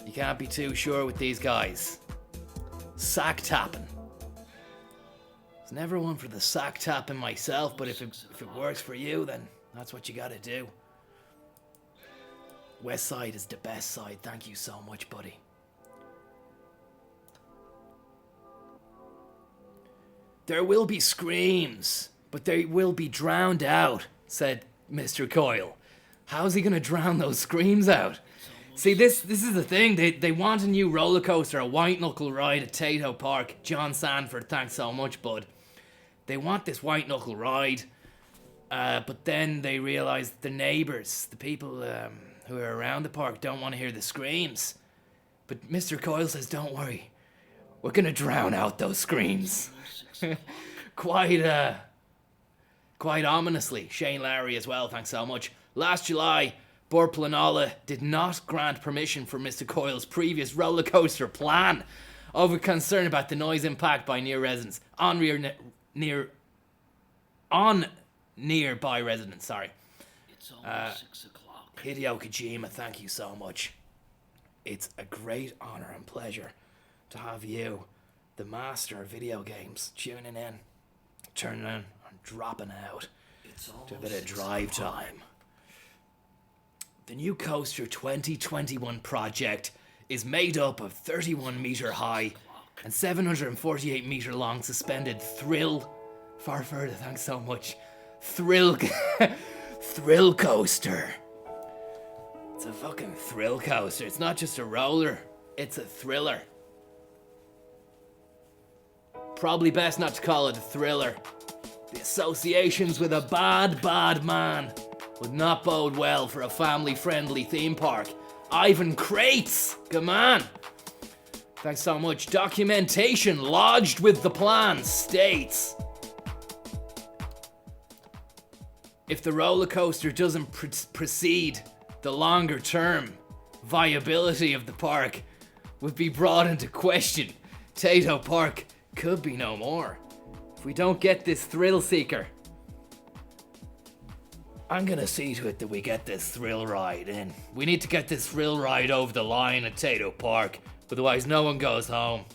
You can't be too sure with these guys. Sack-tapping. I was never one for the sack-tapping myself, but if it works for you, then that's what you gotta do. West Side is the best side. Thank you so much, buddy. There will be screams, but they will be drowned out, said Mr. Coyle. How's he gonna drown those screams out? See, this is the thing. They want a new roller coaster, a white knuckle ride at Tato Park. John Sanford, thanks so much, bud. They want this white knuckle ride, but then they realize the neighbors, the people who are around the park, don't want to hear the screams. But Mr. Coyle says, "Don't worry, we're gonna drown out those screams." Quite ominously. Shane Lowry as well, thanks so much. Last July, Bord Planola did not grant permission for Mr. Coyle's previous roller coaster plan over concern about the noise impact by nearby residents. Sorry. It's almost 6 o'clock. Hideo Kojima, thank you so much. It's a great honor and pleasure to have you, the master of video games, tuning in, turning in, and dropping out to a bit of drive time. The new Coaster 2021 project is made up of 31 meter high and 748 meter long suspended thrill. Far further, thanks so much. Thrill coaster. It's a fucking thrill coaster. It's not just a roller, it's a thriller. Probably best not to call it a thriller. The associations with a bad man would not bode well for a family-friendly theme park Ivan Crates. Come on. Thanks so much. Documentation lodged with the plan states, if the roller coaster doesn't proceed, the longer term viability of the park would be brought into question. Tato Park could be no more if we don't get this thrill seeker. I'm gonna see to it that we get this thrill ride in. We need to get this thrill ride over the line at Tato Park, otherwise no one goes home.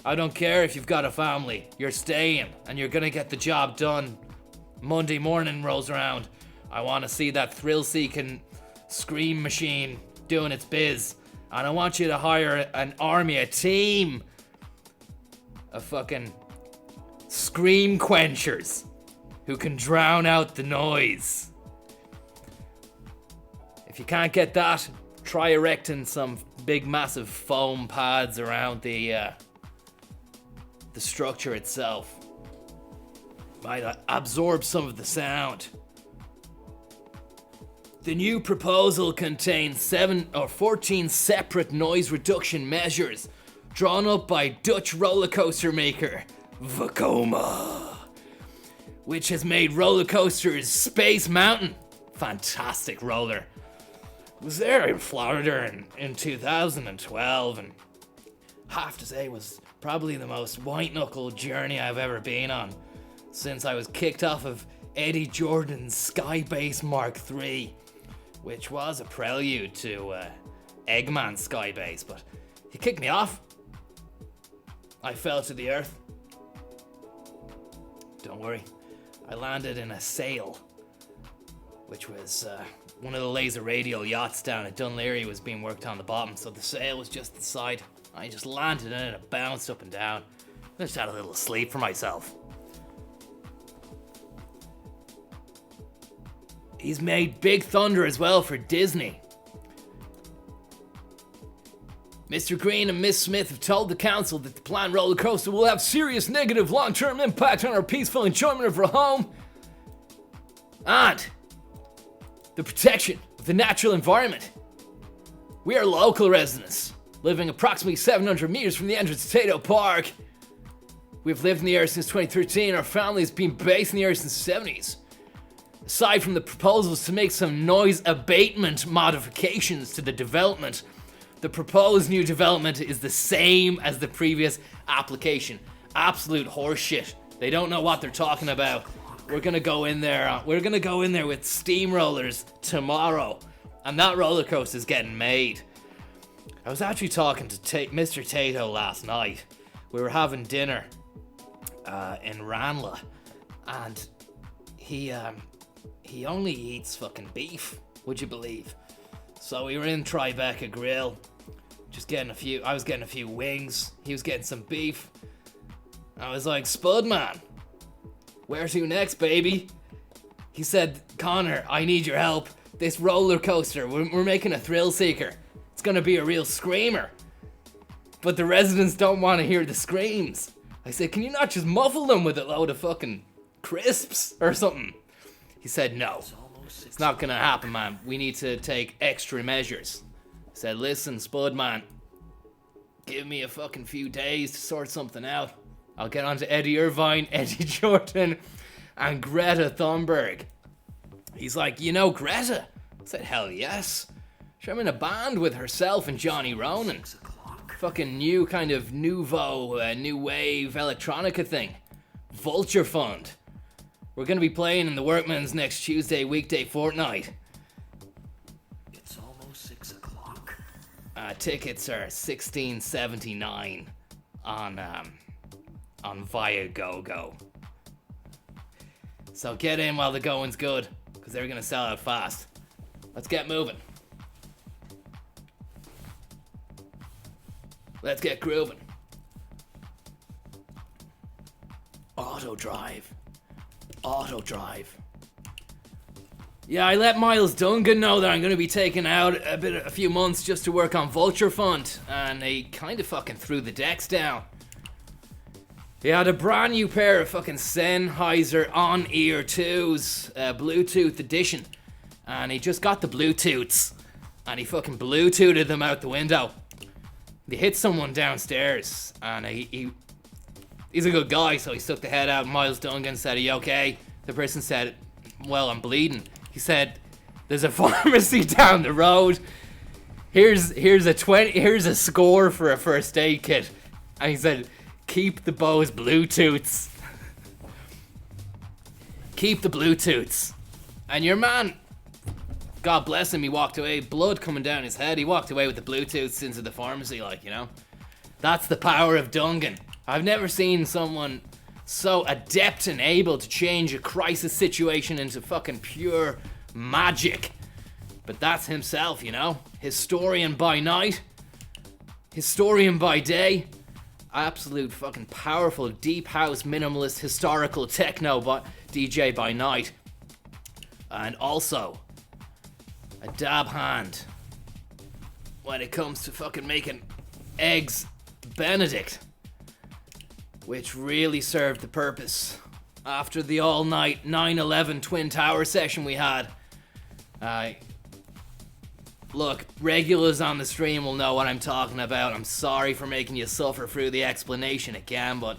I don't care if you've got a family, you're staying and you're gonna get the job done. Monday morning rolls around. I want to see that thrill-seeking scream machine doing its biz. And I want you to hire an army, a team of fucking scream quenchers who can drown out the noise. If you can't get that, try erecting some big massive foam pads around the structure itself. Might absorb some of the sound. The new proposal contains 14 separate noise reduction measures drawn up by Dutch roller coaster maker Vekoma, which has made roller coasters Space Mountain. Fantastic roller. Was there in Florida in 2012 and have to say it was probably the most white-knuckle journey I've ever been on since I was kicked off of Eddie Jordan's Skybase Mark III, which was a prelude to Eggman Skybase, but he kicked me off. I fell to the earth. Don't worry, I landed in a sail, which was one of the laser radial yachts down at Dunleary was being worked on the bottom, so the sail was just the side. I just landed in it and it bounced up and down. I just had a little sleep for myself. He's made Big Thunder as well for Disney. Mr. Green and Miss Smith have told the council that the planned roller coaster will have serious negative long-term impact on our peaceful enjoyment of our home and the protection of the natural environment. We are local residents, living approximately 700 meters from the entrance to Tato Park. We've lived in the area since 2013. Our family has been based in the area since the 70s. Aside from the proposals to make some noise abatement modifications to the development, the proposed new development is the same as the previous application. Absolute horseshit. They don't know what they're talking about. We're gonna go in there. We're gonna go in there with steamrollers tomorrow, and that roller coaster is getting made. I was actually talking to Mr. Tato last night. We were having dinner in Ranelagh, and he only eats fucking beef, would you believe? So we were in Tribeca Grill, just getting I was getting a few wings, he was getting some beef. I was like, Spudman, where to next, baby? He said, Conor, I need your help. This roller coaster, we're making a thrill seeker. It's gonna be a real screamer. But the residents don't want to hear the screams. I said, can you not just muffle them with a load of fucking crisps or something? He said, no, it's not gonna happen, man. We need to take extra measures. I said, listen, Spudman, give me a fucking few days to sort something out. I'll get on to Eddie Irvine, Eddie Jordan, and Greta Thunberg. He's like, you know Greta? I said, hell yes. Sure, I'm in a band with herself and Johnny Ronan. Fucking new kind of nouveau, new wave electronica thing. Vulture Fund. We're gonna be playing in the Workman's next Tuesday weekday fortnight. It's almost 6 o'clock. Tickets are $16.79 on Viagogo. So get in while the going's good, because they're gonna sell out fast. Let's get moving. Let's get grooving. Auto drive. Yeah, I let Miles Dungan know that I'm going to be taking out a few months just to work on Vulture Fund, and he kind of fucking threw the decks down. He had a brand new pair of fucking Sennheiser On-Ear 2s, Bluetooth edition, and he just got the Bluetooths. and he fucking Bluetoothed them out the window. They hit someone downstairs, and he's a good guy, so he stuck the head out. Miles Dungan said, "Are you okay?" The person said, "Well, I'm bleeding." He said, "There's a pharmacy down the road. Here's a score for a first aid kit." And he said, "Keep the Bose Bluetooths." Keep the Bluetooths. And your man, God bless him, he walked away, blood coming down his head. He walked away with the Bluetooths into the pharmacy, like, you know. That's the power of Dungan. I've never seen someone so adept and able to change a crisis situation into fucking pure magic. But that's himself, you know. Historian by night, historian by day. Absolute fucking powerful deep house minimalist historical techno DJ by night. And also a dab hand when it comes to fucking making eggs Benedict, which really served the purpose after the all-night 9/11 Twin Tower session we had. Look, regulars on the stream will know what I'm talking about. I'm sorry for making you suffer through the explanation again, but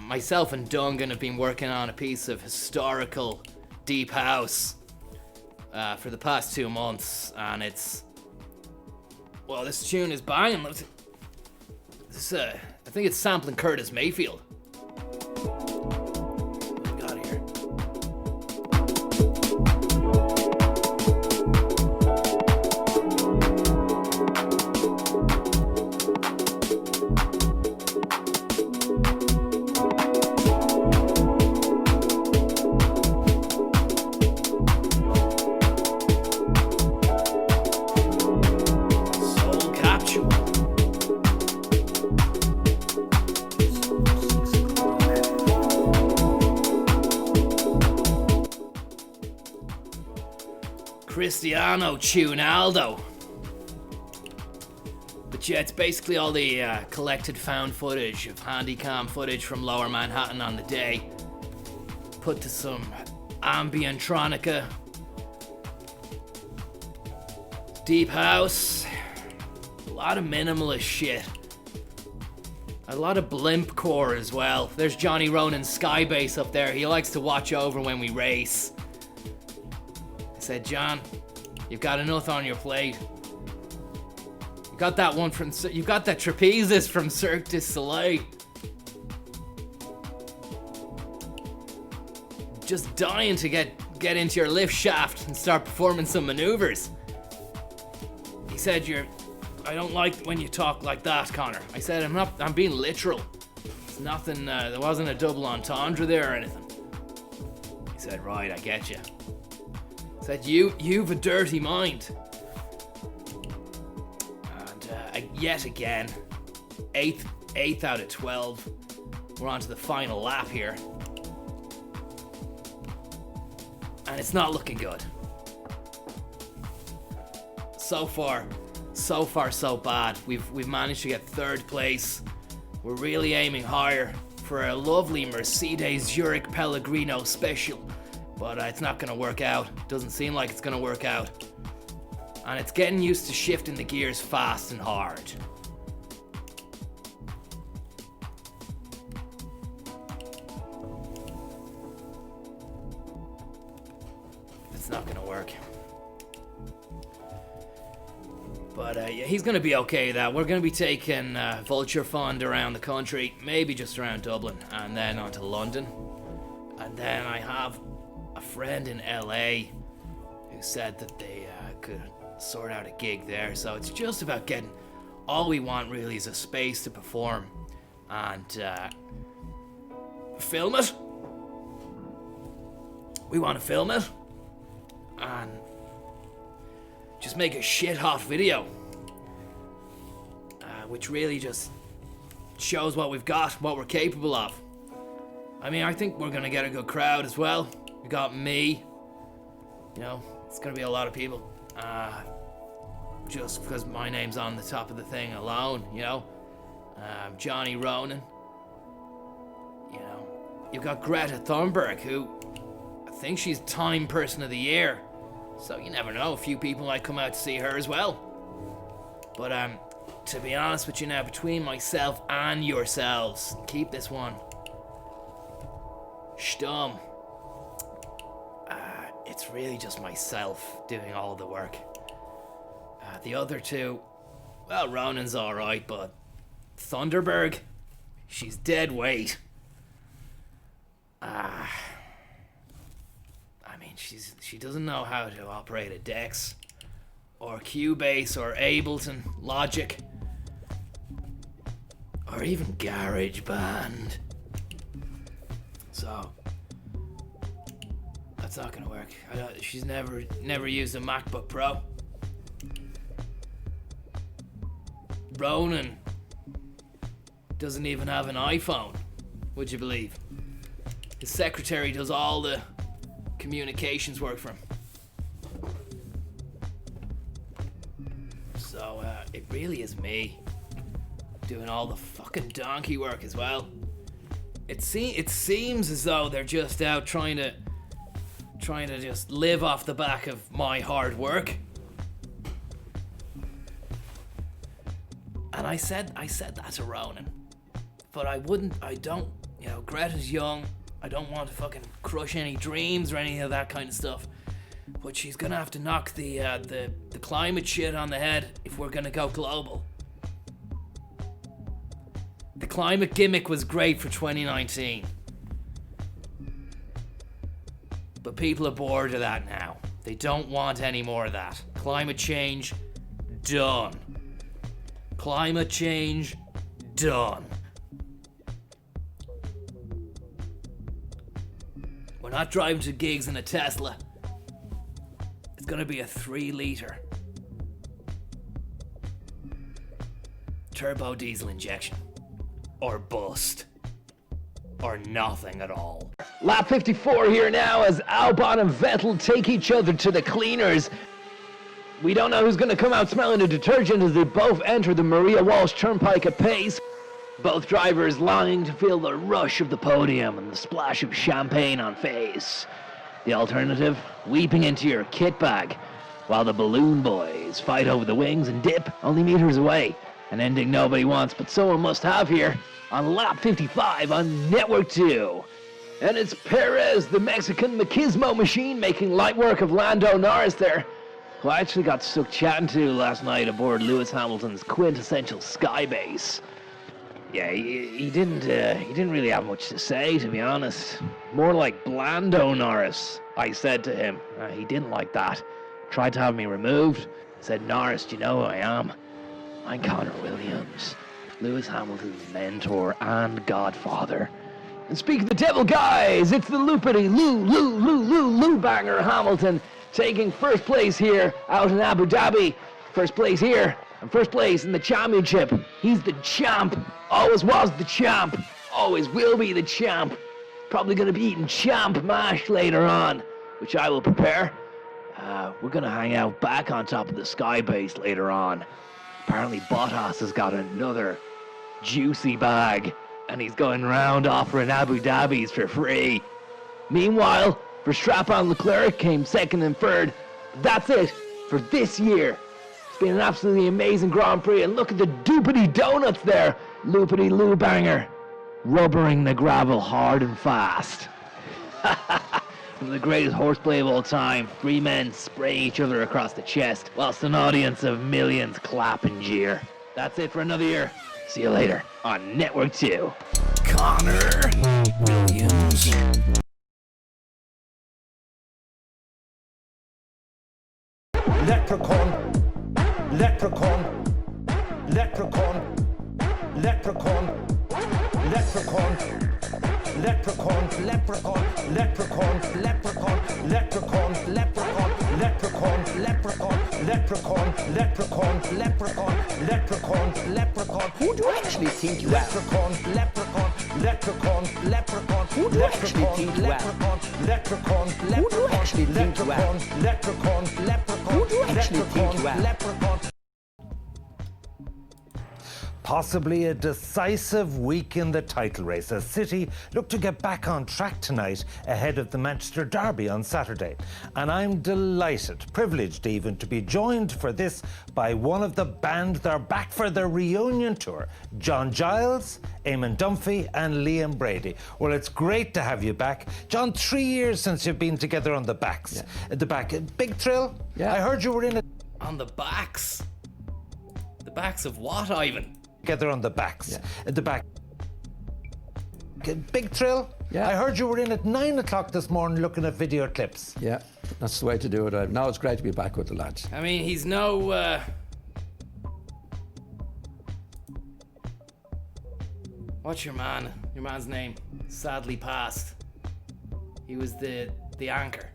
myself and Dungan have been working on a piece of historical deep house for the past 2 months, and it's... Well, this tune is banging. I think it's sampling Curtis Mayfield. What we got here? Soul Capsule. Cristiano Tunaldo. But yeah, it's basically all the collected found footage of handycam footage from Lower Manhattan on the day, put to some ambientronica, deep house, a lot of minimalist shit, a lot of blimp core as well. There's Johnny Ronan's Skybase up there. He likes to watch over when we race. I said, "John, you've got enough on your plate. You got that one from, you got that trapezist from Cirque du Soleil. Just dying to get into your lift shaft and start performing some maneuvers." He said, "I don't like when you talk like that, Conor." I said, I'm being literal. It's nothing, there wasn't a double entendre there or anything." He said, "Right, I get you." Said, you've a dirty mind. And yet again, eighth out of 12. We're on to the final lap here. And it's not looking good. So far, so bad. We've managed to get 3rd place. We're really aiming higher for a lovely Mercedes Zurich Pellegrino special. But it's not gonna work out. Doesn't seem like it's gonna work out. And it's getting used to shifting the gears fast and hard. It's not gonna work. But yeah, he's gonna be okay that. We're gonna be taking Vulture Fund around the country, maybe just around Dublin, and then on to London. And then I have a friend in LA who said that they could sort out a gig there, so it's just about getting, all we want really is a space to perform and film it. We want to film it and just make a shit hot video, which really just shows what we've got, what we're capable of. I mean, I think we're gonna get a good crowd as well. We got me, you know, it's gonna be a lot of people, just because my name's on the top of the thing alone, you know. Johnny Ronan, you know. You've got Greta Thunberg, who I think she's Time Person of the Year, So you never know, a few people might come out to see her as well. But to be honest with you now, between myself and yourselves, keep this one stum. It's really just myself doing all the work. The other two, well, Ronan's alright, but Thunderberg, she's dead weight. I mean, she doesn't know how to operate a Dex, or Cubase, or Ableton, Logic, or even GarageBand. So that's not gonna work. She's never used a MacBook Pro. Ronan doesn't even have an iPhone, would you believe? His secretary does all the communications work for him. So it really is me doing all the fucking donkey work as well. It seems as though they're just out trying to just live off the back of my hard work. And I said that to Ronan. But I don't, Greta's young. I don't want to fucking crush any dreams or any of that kind of stuff. But she's gonna have to knock the climate shit on the head if we're gonna go global. The climate gimmick was great for 2019. But people are bored of that now. They don't want any more of that. Climate change, done. Climate change, done. We're not driving to gigs in a Tesla. It's gonna be a 3-liter turbo diesel injection. Or bust. Or nothing at all. Lap 54 here now as Albon and Vettel take each other to the cleaners. We don't know who's going to come out smelling the detergent as they both enter the Maria Walsh Turnpike at pace. Both drivers longing to feel the rush of the podium and the splash of champagne on face. The alternative, weeping into your kit bag, while the balloon boys fight over the wings and dip only meters away. An ending nobody wants, but someone must have here on lap 55 on Network 2. And it's Perez, the Mexican machismo machine, making light work of Lando Norris there, who I actually got stuck chatting to last night aboard Lewis Hamilton's quintessential Skybase. Yeah, he didn't really have much to say, to be honest. More like Blando Norris, I said to him. He didn't like that. Tried to have me removed. Said, Norris, do you know who I am? I'm Conor Williams, Lewis Hamilton's mentor and godfather. And speaking of the devil, guys, it's the Lou banger Hamilton taking first place here out in Abu Dhabi. First place here and first place in the championship. He's the champ. Always was the champ. Always will be the champ. Probably going to be eating champ mash later on, which I will prepare. We're going to hang out back on top of the Skybase later on. Apparently Bottas has got another juicy bag, and he's going round offering Abu Dhabis for free. Meanwhile, Verstappen Leclerc came second and third. That's it for this year. It's been an absolutely amazing Grand Prix, and look at the doopity donuts there. Loopity Loo banger, rubbering the gravel hard and fast. One of the greatest horseplay of all time. 3 men spraying each other across the chest, whilst an audience of millions clap and jeer. That's it for another year. See you later on Network 2. Conor Williams. Leprechaun, leprechaun, leprechaun, leprechaun, leprechaun, leprechaun, leprechaun, leprechaun, leprechaun, leprechaun, leprechaun, leprechaun, leprechaun, leprechaun, leprechaun, leprechaun, leprechaun, leprechaun. Who do you actually think you are? Leprechaun, leprechaun, leprechaun, leprechaun. Who do you actually think you are? Leprechaun, Who do you actually think you are? leprechaun, leprechaun. Who do you actually think you are? Leprechaun. possibly a decisive week in the title race as City look to get back on track tonight ahead of the Manchester Derby on Saturday. And I'm delighted, privileged even, to be joined for this by one of the band that are back for their reunion tour, John Giles, Eamon Dunphy and Liam Brady. Well, it's great to have you back. John, 3 years since you've been together on the backs. Yeah. The back. Big thrill? Yeah. I heard you were in it. On the backs? The backs of what, Ivan? Together on the backs. Yeah. The back. Big thrill? Yeah. I heard you were in at 9 o'clock this morning looking at video clips. Yeah, that's the way to do it. Now it's great to be back with the lads. I mean, he's no... What's your man? Your man's name? Sadly passed. He was the anchor.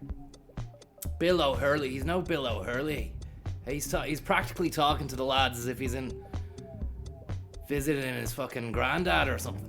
Bill O'Hurley. He's no Bill O'Hurley. He's practically talking to the lads as if he's visiting his fucking granddad or something.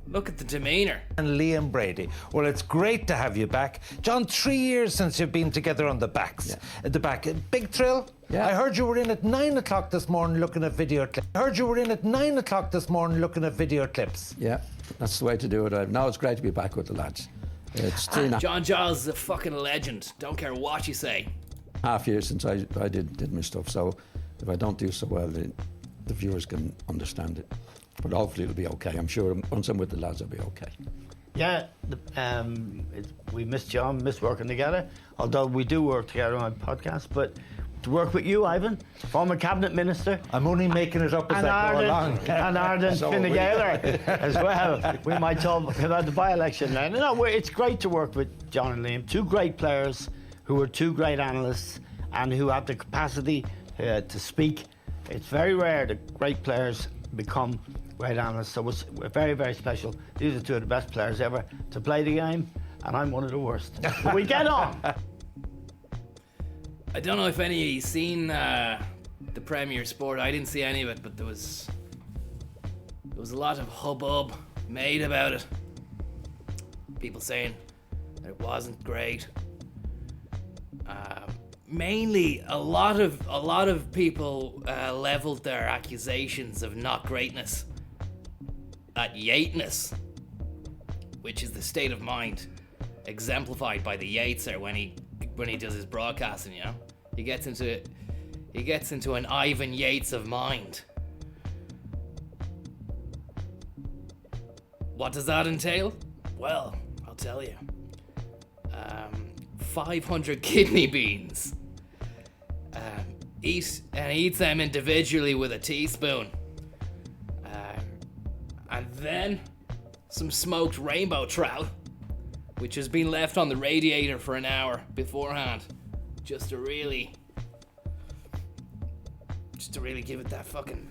Look at the demeanour. And Liam Brady. Well, it's great to have you back. John, 3 years since you've been together on the backs. Yeah. The back. Big thrill? Yeah. I heard you were in at 9 o'clock this morning looking at video clips. I heard you were in at 9 o'clock this morning looking at video clips. Yeah, that's the way to do it. Now it's great to be back with the lads. It's 3.5 John Giles is a fucking legend. Don't care what you say. years since I did my stuff, so if I don't do so well, the viewers can understand it. But hopefully it'll be okay. I'm sure once I'm with the lads, I'll be okay. Yeah, we miss John, miss working together. Although we do work together on a podcast, but to work with you, Ivan, former cabinet minister, I'm only making it up as I go along. and Arden So Fine we- Gael as well. We might talk about the by-election now. No, it's great to work with John and Liam, two great players who are two great analysts and who have the capacity to speak. It's very rare that great players become great analysts, so it's very, very special. These are two of the best players ever to play the game, and I'm one of the worst. But we get on. I don't know if any of you seen the Premier Sport. I didn't see any of it, but there was a lot of hubbub made about it. People saying that it wasn't great. Mainly, a lot of people leveled their accusations of not greatness at Yateness, which is the state of mind exemplified by the Yateser when he does his broadcasting. You know, he gets into an Ivan Yates of mind. What does that entail? Well, I'll tell you. 500 kidney beans. Eats them individually with a teaspoon. And then some smoked rainbow trout, which has been left on the radiator for an hour beforehand, just to really give it that fucking.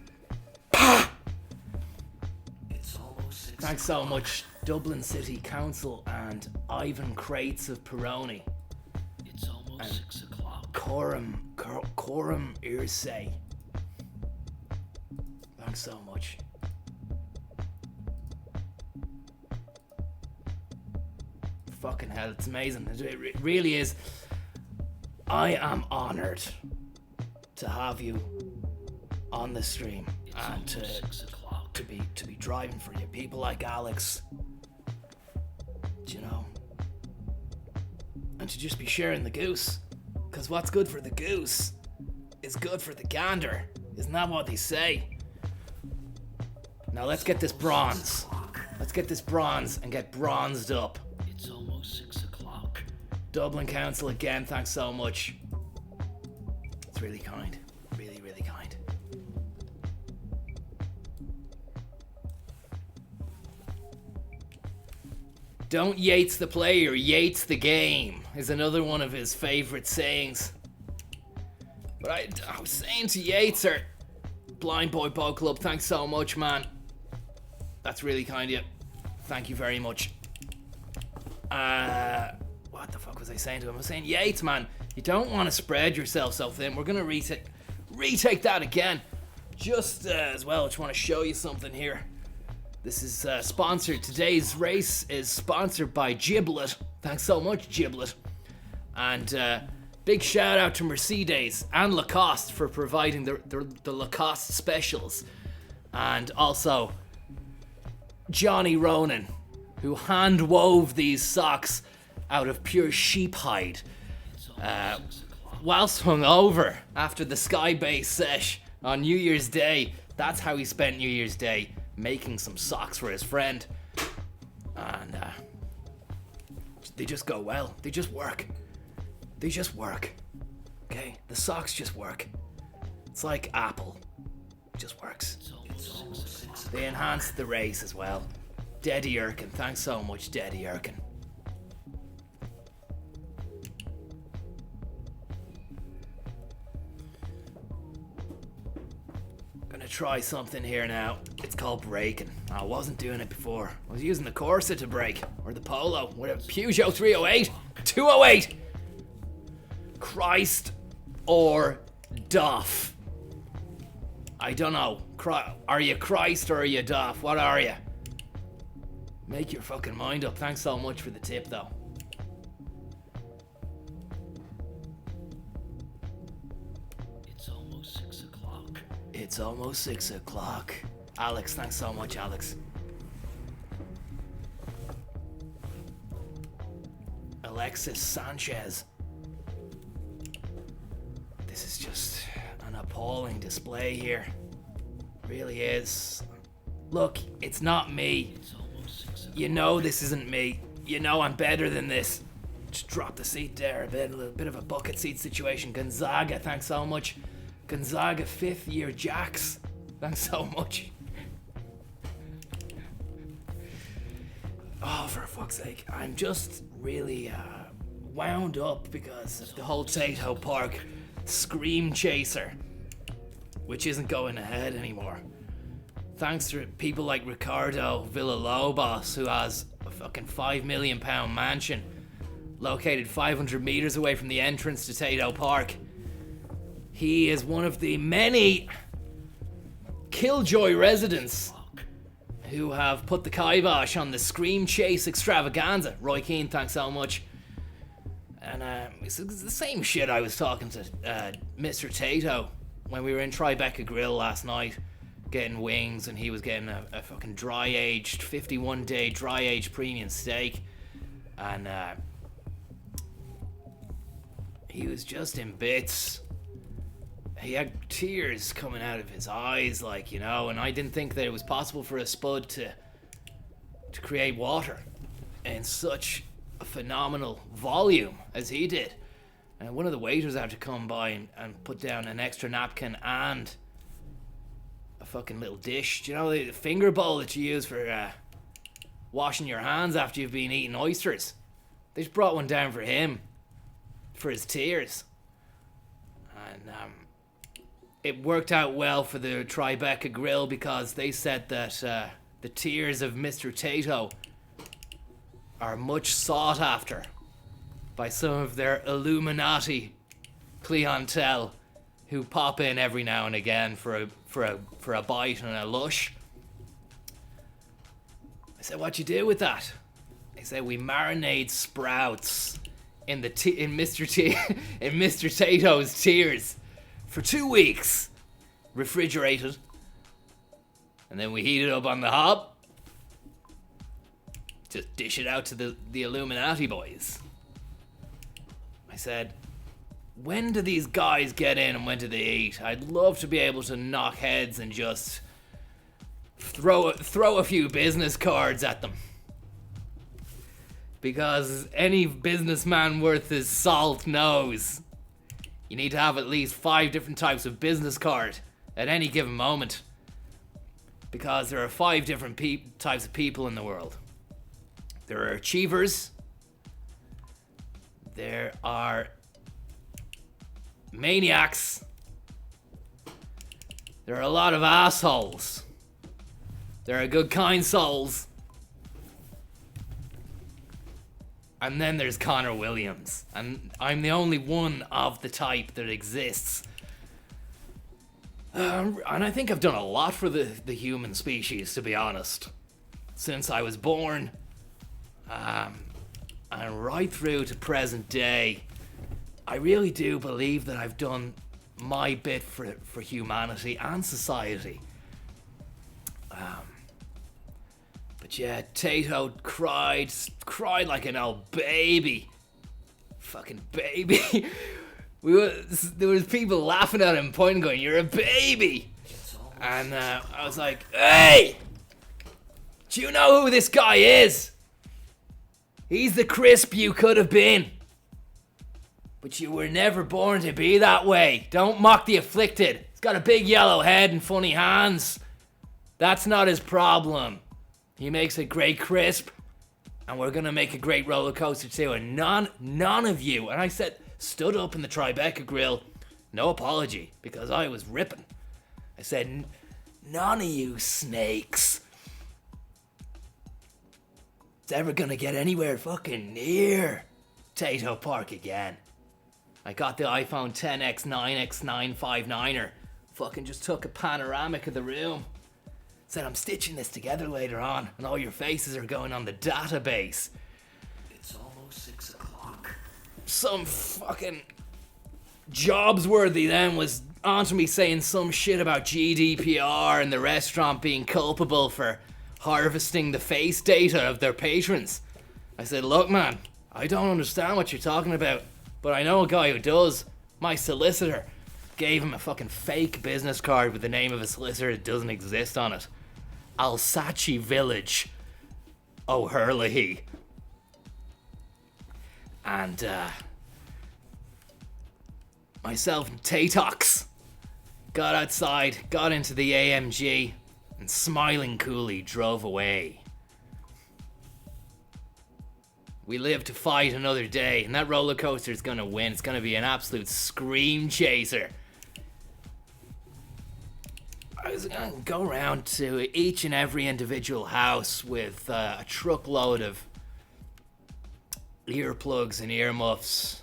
It's almost 6 Thanks so much, Dublin City Council and Ivan Crates of Peroni. It's almost 6 o'clock. Coram Irsay. Thanks so much. Fucking hell, it's amazing. It really is. I am honoured to have you on the stream and It's almost 6 o'clock. to be driving for you. People like Alex, you know, and to just be sharing the goose. Because what's good for the goose is good for the gander. Isn't that what they say? Now let's get this bronze. Let's get this bronze and get bronzed up. It's almost 6 o'clock. Dublin Council again, thanks so much. It's really kind. Really, really kind. Don't Yates the player, Yates the game is another one of his favourite sayings. But I was saying to Yates, or Blind Boy Boat Club, thanks so much, man. That's really kind of you. Thank you very much. What the fuck was I saying to him? I was saying, Yates, man, you don't want to spread yourself so thin. We're going to retake that again. Just as well, I just want to show you something here. This is sponsored. Today's race is sponsored by Giblet. Thanks so much, Giblet. And Big shout out to Mercedes and Lacoste for providing the Lacoste specials. And also Johnny Ronan, who hand wove these socks out of pure sheep hide. Whilst hungover after the Skybase sesh on New Year's Day. That's how he spent New Year's Day, making some socks for his friend. And they just go well. They just work. They just work. Okay? The socks just work. It's like Apple. It just works. They enhanced the race as well. Deddy Erkin. Thanks so much, Deddy Erkin. Gonna try something here now. It's called braking. I wasn't doing it before. I was using the Corsa to brake. Or the Polo. With a Peugeot 308. 208! Christ or Duff? I don't know. Are you Christ or are you Duff? What are you? Make your fucking mind up. Thanks so much for the tip, though. It's almost 6 o'clock. It's almost 6 o'clock. Alex, thanks so much, Alex. Alexis Sanchez. This is just an appalling display here. Really is. Look, it's not me. It's almost 6 o'clock. You know this isn't me. You know I'm better than this. Just drop the seat there a little bit of a bucket seat situation. Gonzaga, thanks so much. Gonzaga 5th year Jacks. Thanks so much. Oh, for fuck's sake. I'm just really wound up because of the whole Tato Park Scream Chaser, which isn't going ahead anymore. Thanks to people like Ricardo Villalobos, who has a fucking £5 million mansion located 500 meters away from the entrance to Tato Park. He is one of the many Killjoy residents who have put the kibosh on the Scream Chase extravaganza. Roy Keane, thanks so much. And it's the same shit I was talking to Mr. Tato when we were in Tribeca Grill last night getting wings, and he was getting a fucking dry-aged, 51-day dry-aged premium steak. And he was just in bits. He had tears coming out of his eyes, like, you know, and I didn't think that it was possible for a spud to create water in such a phenomenal volume as he did. And one of the waiters had to come by and put down an extra napkin and a fucking little dish. Do you know the finger bowl that you use for washing your hands after you've been eating oysters? They just brought one down for him, for his tears. And it worked out well for the Tribeca Grill because they said that the tears of Mr. Tato are much sought after by some of their Illuminati clientele who pop in every now and again for a bite and a lush. I said, "What you do with that?" They said, "We marinate sprouts in Mr. Tato's tears for 2 weeks, refrigerated, and then we heat it up on the hob. Just dish it out to the Illuminati boys." I said, when do these guys get in and when do they eat? I'd love to be able to knock heads and just throw a few business cards at them. Because any businessman worth his salt knows you need to have at least 5 different types of business card at any given moment. Because there are 5 different types of people in the world. There are achievers. There are maniacs. There are a lot of assholes. There are good, kind souls. And then there's Conor Williams. And I'm the only one of the type that exists. And I think I've done a lot for the human species, to be honest. Since I was born. And right through to present day, I really do believe that I've done my bit for humanity and society. But yeah, Tato cried like an old baby. Fucking baby. There was people laughing at him, pointing, going, "You're a baby." And I was like, "Hey! Do you know who this guy is? He's the crisp you could have been. But you were never born to be that way. Don't mock the afflicted. He's got a big yellow head and funny hands. That's not his problem. He makes a great crisp, and we're gonna make a great roller coaster too. And none of you," and I stood up in the Tribeca grill, no apology, because I was ripping. I said, "None of you snakes is ever gonna get anywhere fucking near Tato Park again." I got the iPhone XS 9X 959er. Fucking just took a panoramic of the room. Said, "I'm stitching this together later on, and all your faces are going on the database." It's almost 6 o'clock. Some fucking Jobsworthy then was onto me saying some shit about GDPR and the restaurant being culpable for harvesting the face data of their patrons. I said, "Look, man, I don't understand what you're talking about, but I know a guy who does. My solicitor." Gave him a fucking fake business card with the name of a solicitor that doesn't exist on it. Alsace Village, O'Herlihy. And myself and Tatox got outside, got into the AMG, and smiling coolly drove away. We live to fight another day, and that roller coaster is gonna win. It's gonna be an absolute scream chaser. I was gonna go around to each and every individual house with a truckload of earplugs and earmuffs,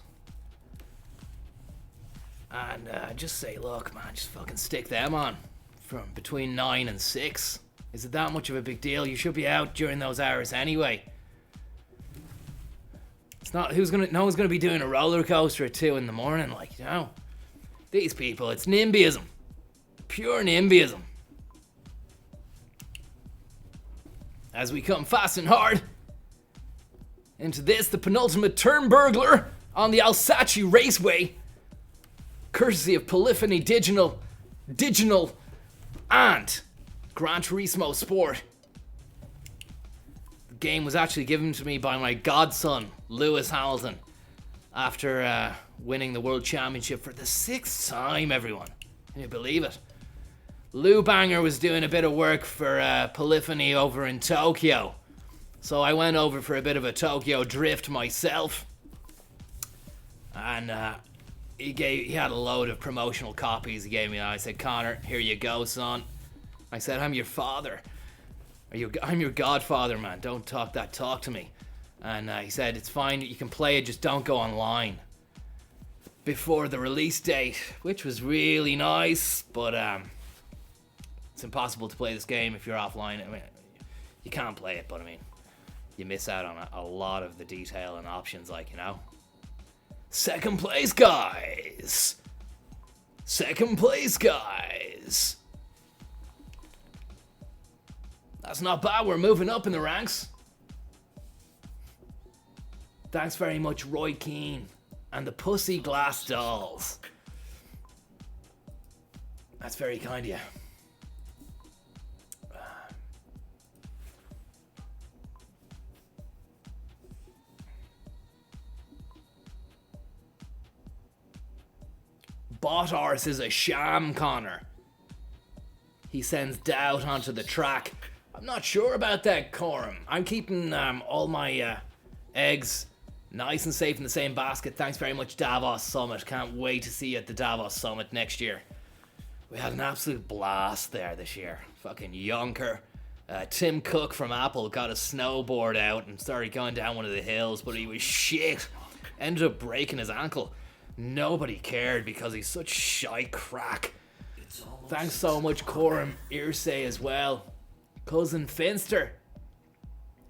and just say, "Look, man, just fucking stick them on from between 9 and 6. Is it that much of a big deal? You should be out during those hours anyway. It's not no one's gonna be doing a roller coaster at 2 in the morning, like, you know. These people, it's NIMBYism. Pure NIMBYism." As we come fast and hard into this, the penultimate turn burglar on the Alsace Raceway, courtesy of Polyphony Digital, and Gran Turismo Sport. The game was actually given to me by my godson, Lewis Hamilton, after winning the World Championship for the 6th time, everyone. Can you believe it? Lou Banger was doing a bit of work for Polyphony over in Tokyo. So I went over for a bit of a Tokyo drift myself. And he had a load of promotional copies he gave me. And I said, "Conor, here you go, son." I said, "I'm your father. I'm your godfather, man. Don't talk that talk to me." And he said, "It's fine, you can play it, just don't go online." Before the release date, which was really nice, but it's impossible to play this game if you're offline. I mean, you can't play it, but I mean, you miss out on a lot of the detail and options, like, you know. Second place, guys. Second place, guys. That's not bad. We're moving up in the ranks. Thanks very much, Roy Keane and the Pussy Glass Dolls. That's very kind of you. Botars is a sham, Conor. He sends doubt onto the track. I'm not sure about that, Corum. I'm keeping all my eggs nice and safe in the same basket. Thanks very much, Davos Summit. Can't wait to see you at the Davos Summit next year. We had an absolute blast there this year. Fucking yonker. Tim Cook from Apple got a snowboard out and started going down one of the hills, but he was shit. Ended up breaking his ankle. Nobody cared because he's such shy crack. Thanks so much, Corum Irsay, as well. Cousin Finster.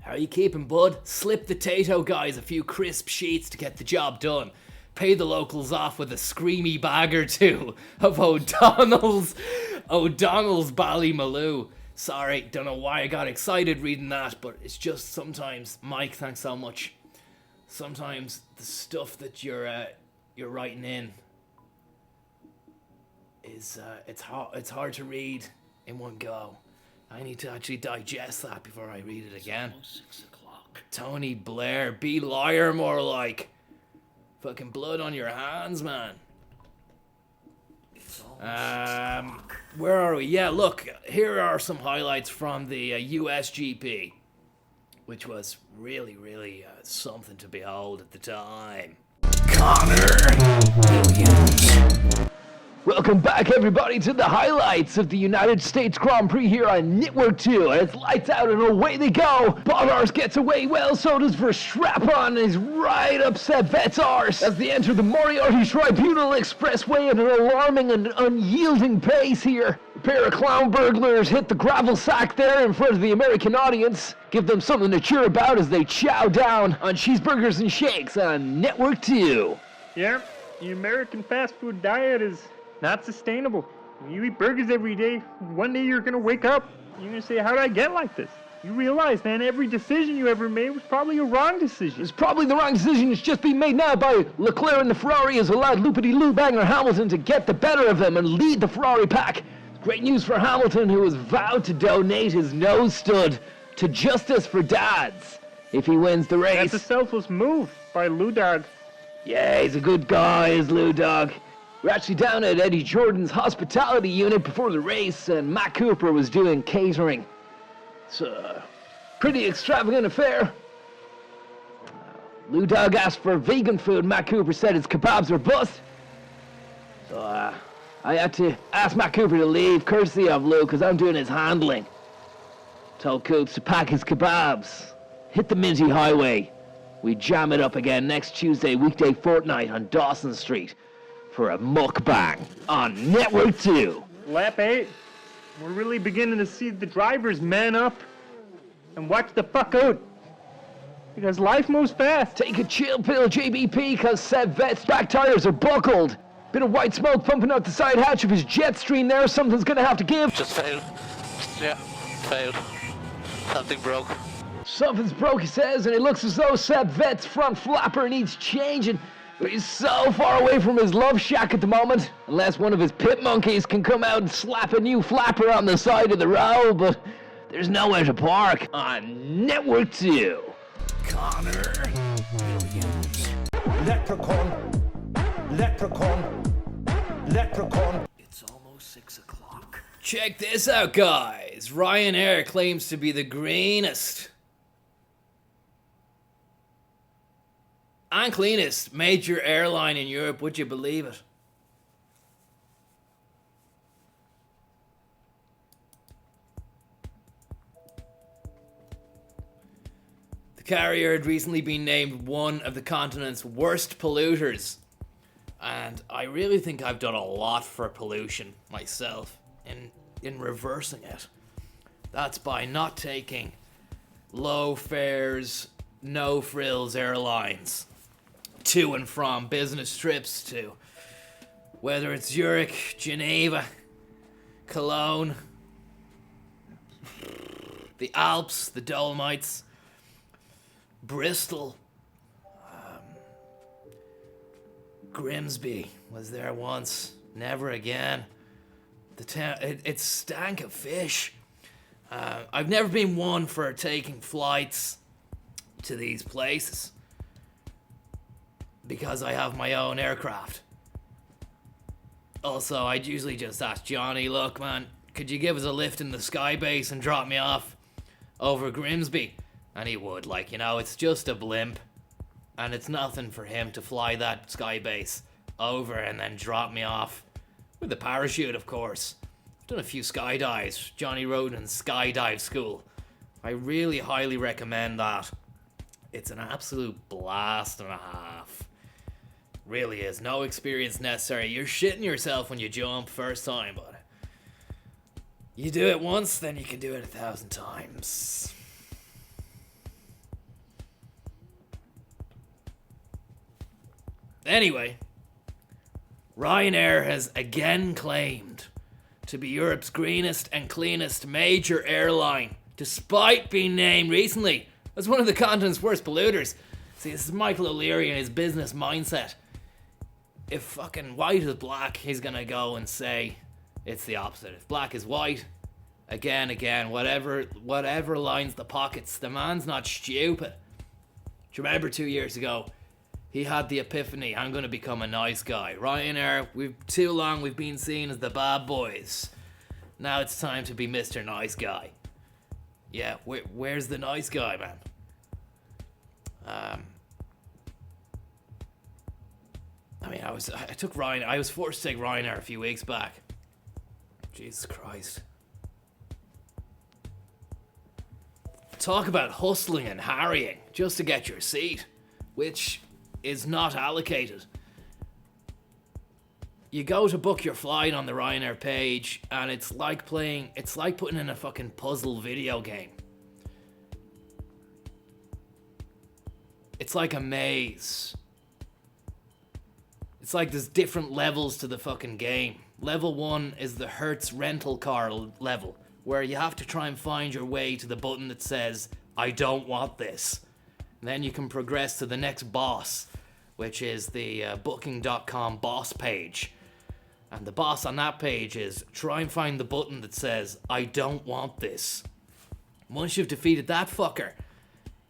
How are you keeping, bud? Slip the Tato guys a few crisp sheets to get the job done. pay the locals off with a screamy bag or two of O'Donnell's Ballymaloo. Sorry, don't know why I got excited reading that, but it's just sometimes, Mike, thanks so much. Sometimes the stuff that you're writing in is it's hard to read in one go. I need to actually digest that before I read it again. Almost 6 o'clock. Tony Blair, be liar more like. Fucking blood on your hands, man. It's almost 6 o'clock. Where are we? Yeah, look, here are some highlights from the USGP, which was really, really something to behold at the time. Conor Williams. Welcome back, everybody, to the highlights of the United States Grand Prix here on Network 2. And it's lights out and away they go. Bottas gets away well, so does Verstappen, and he's right upset Vet's arse as they enter the Moriarty Tribunal Expressway at an alarming and unyielding pace here. A pair of clown burglars hit the gravel sack there in front of the American audience. Give them something to cheer about as they chow down on cheeseburgers and shakes on Network 2. Yeah, the American fast food diet is not sustainable. You eat burgers every day, one day you're gonna wake up, you're gonna say, how did I get like this? You realize, man, every decision you ever made was probably a wrong decision. It's probably the wrong decision. It's just being made now by Leclerc, and the Ferrari has allowed loopity-loo banger Hamilton to get the better of them and lead the Ferrari pack. Great news for Hamilton, who has vowed to donate his nose stud to Justice for Dads if he wins the race. That's a selfless move by Lou Dog. Yeah, he's a good guy, is Lou Dog. We're actually down at Eddie Jordan's hospitality unit before the race, and Matt Cooper was doing catering. It's a pretty extravagant affair. Lou Dog asked for vegan food. Matt Cooper said his kebabs were bust. So I had to ask Matt Cooper to leave, courtesy of Lou, because I'm doing his handling. Told Coops to pack his kebabs. Hit the Minty Highway. We jam it up again next Tuesday, weekday fortnight on Dawson Street for a mukbang on Network 2. Lap 8. We're really beginning to see the drivers man up and watch the fuck out. Because life moves fast. Take a chill pill, JBP, because Seb Vet's back tires are buckled. Bit of white smoke pumping out the side hatch of his jet stream there. Something's gonna have to give. Just failed. Yeah, failed. Something broke. Something's broke, he says, and it looks as though Seb Vet's front flapper needs changing. But he's so far away from his love shack at the moment, unless one of his pit monkeys can come out and slap a new flapper on the side of the road, but there's nowhere to park on Network 2. Conor Williams. Leprechaun, leprechaun, leprechaun. It's almost 6 o'clock. Check this out, guys. Ryanair claims to be the greenest and cleanest major airline in Europe. Would you believe it? The carrier had recently been named one of the continent's worst polluters. And I really think I've done a lot for pollution myself in reversing it. That's by not taking low fares, no frills airlines to and from business trips to whether it's Zurich, Geneva, Cologne, the Alps, the Dolomites, Bristol, Grimsby was there once, never again. The town, it stank of fish. I've never been one for taking flights to these places because I have my own aircraft. Also, I'd usually just ask Johnny, look man, could you give us a lift in the Skybase and drop me off over Grimsby? And he would, like, you know, it's just a blimp. And it's nothing for him to fly that Skybase over and then drop me off. With a parachute, of course. I've done a few skydives. Johnny Roden's skydive school. I really highly recommend that. It's an absolute blast and a half. Really is. No experience necessary. You're shitting yourself when you jump first time, but you do it once, then you can do it 1,000 times. Anyway, Ryanair has again claimed to be Europe's greenest and cleanest major airline, despite being named recently as one of the continent's worst polluters. See, this is Michael O'Leary and his business mindset. If fucking white is black, he's gonna go and say it's the opposite. If black is white, again, whatever lines the pockets. The man's not stupid. Do you remember 2 years ago? He had the epiphany, I'm going to become a nice guy. Ryanair, we've been seen as the bad boys. Now it's time to be Mr. Nice Guy. Yeah, where's the nice guy, man? I was forced to take Ryanair a few weeks back. Jesus Christ. Talk about hustling and harrying just to get your seat, which is not allocated. You go to book your flight on the Ryanair page, and it's like putting in a fucking puzzle video game. It's like a maze. It's like there's different levels to the fucking game. Level 1 is the Hertz rental car level, where you have to try and find your way to the button that says, I don't want this. And then you can progress to the next boss, which is the booking.com boss page. And the boss on that page is, try and find the button that says, I don't want this. Once you've defeated that fucker,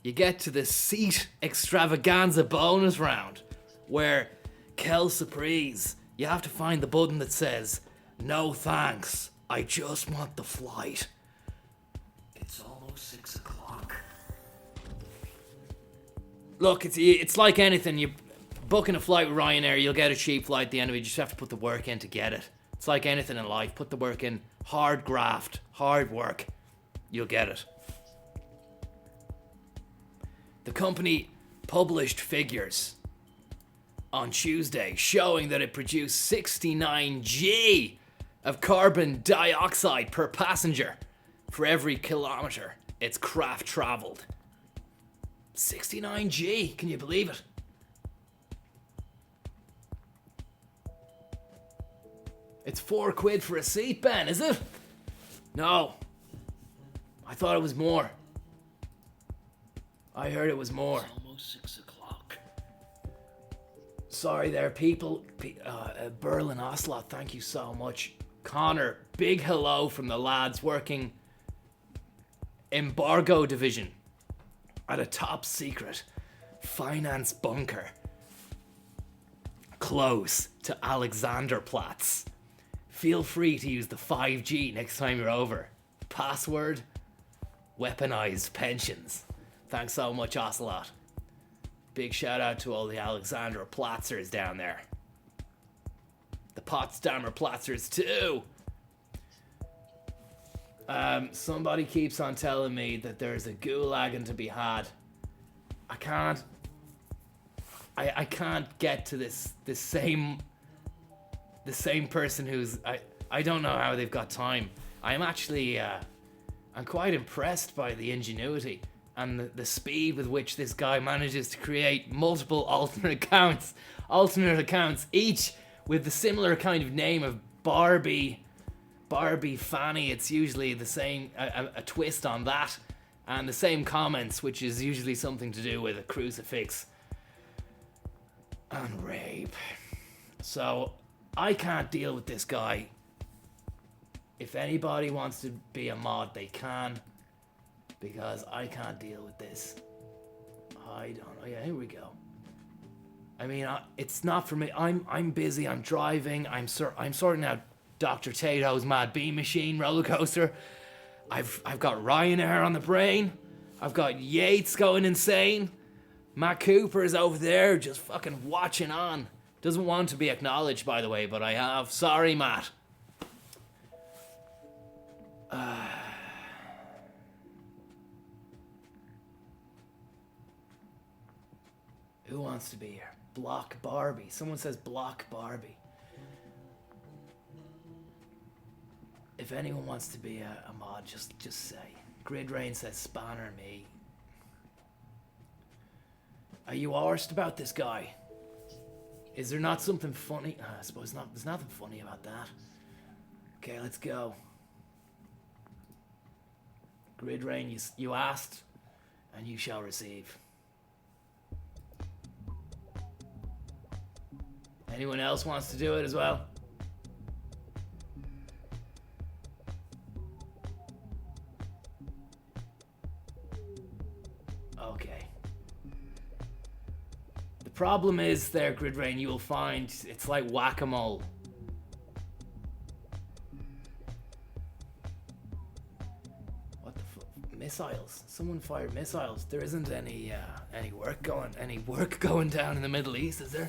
you get to the seat extravaganza bonus round, where, quelle surprise, you have to find the button that says, no thanks, I just want the flight. It's almost 6 o'clock. Look, it's like anything. You booking a flight with Ryanair, you'll get a cheap flight at the end of it. You just have to put the work in to get it. It's like anything in life. Put the work in. Hard graft. Hard work. You'll get it. The company published figures on Tuesday showing that it produced 69 g of carbon dioxide per passenger for every kilometre its craft travelled. 69 g, can you believe it? It's £4 for a seat, Ben, is it? No. I thought it was more. I heard it was more. It's almost 6 o'clock. Sorry there, people. Berlin Ocelot, thank you so much. Conor, big hello from the lads working embargo division at a top secret finance bunker close to Alexanderplatz. Feel free to use the 5G next time you're over. Password, weaponized pensions. Thanks so much, Ocelot. Big shout out to all the Alexander Platzers down there. The Potsdamer Platzers too. Somebody keeps on telling me that there's a gulagging to be had. I can't get to the same person who's I don't know how they've got time. I'm actually I'm quite impressed by the ingenuity and the speed with which this guy manages to create multiple alternate accounts, each with the similar kind of name of Barbie Fanny. It's usually the same, a twist on that, and the same comments, which is usually something to do with a crucifix and rape. So I can't deal with this guy. If anybody wants to be a mod, they can, because I can't deal with this. I don't know. Yeah, here we go. I mean, it's not for me. I'm busy. I'm driving. I'm sorting out Dr. Tato's Mad Bee Machine roller coaster. I've got Ryanair on the brain. I've got Yates going insane. Matt Cooper is over there just fucking watching on. Doesn't want to be acknowledged, by the way, but I have. Sorry, Matt. Who wants to be here? Block Barbie. Someone says block Barbie. If anyone wants to be a mod, just say. Grid Rain says Spanner me. Are you arsed about this guy? Is there not something funny? I suppose not. There's nothing funny about that. Okay, let's go. Grid rain, you asked, and you shall receive. Anyone else wants to do it as well? Okay. The problem is there, Grid Rain, you will find it's like whack-a-mole. What the fuck? Missiles. Someone fired missiles. There isn't any work going down in the Middle East, is there?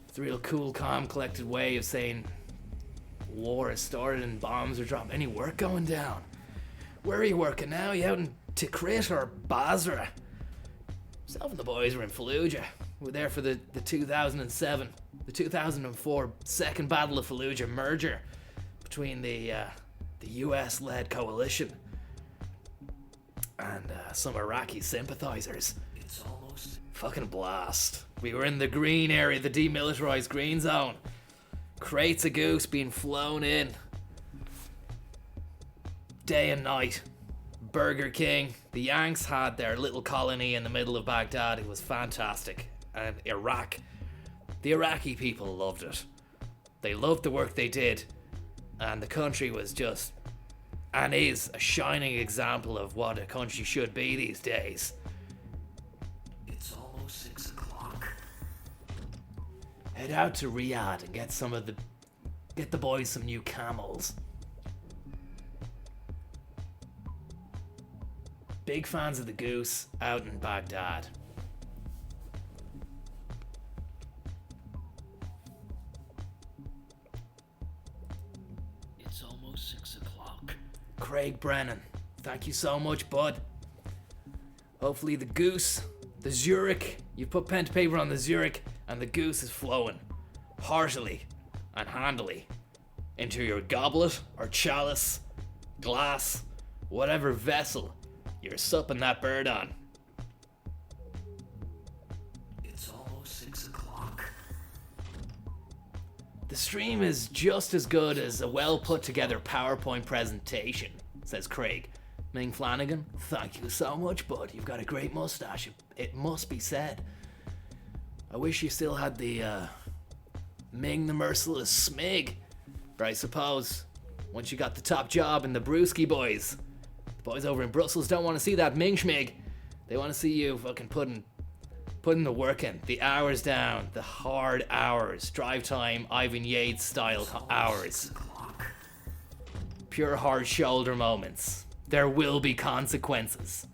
It's a real cool, calm, collected way of saying war is started and bombs are dropped. Any work going down? Where are you working now? You out in Tikrit or Basra? Myself and the boys were in Fallujah. We were there for the 2007, the 2004 Second Battle of Fallujah merger between the US-led coalition and some Iraqi sympathizers. It's almost. Fucking blast. We were in the green area, the demilitarized green zone. Crates of goose being flown in. Day and night. Burger King. The Yanks had their little colony in the middle of Baghdad. It was fantastic. And Iraq. The Iraqi people loved it. They loved the work they did. And the country was just, and is, a shining example of what a country should be these days. It's almost 6 o'clock. Head out to Riyadh and get the boys some new camels. Big fans of the goose out in Baghdad. It's almost 6 o'clock. Craig Brennan, thank you so much, bud. Hopefully the goose, the Zurich, you put pen to paper on the Zurich, and the goose is flowing heartily and handily into your goblet or chalice, glass, whatever vessel you're supping that bird on. It's almost 6 o'clock. The stream is just as good as a well put together PowerPoint presentation, says Craig. Ming Flanagan, thank you so much, bud. You've got a great mustache. It must be said. I wish you still had the Ming the Merciless smig. But I suppose once you got the top job in the Brewski boys, the boys over in Brussels don't want to see that Ming schmig. They want to see you fucking putting the work in, the hours down, the hard hours, drive time, Ivan Yates style hours. Pure hard shoulder moments. There will be consequences.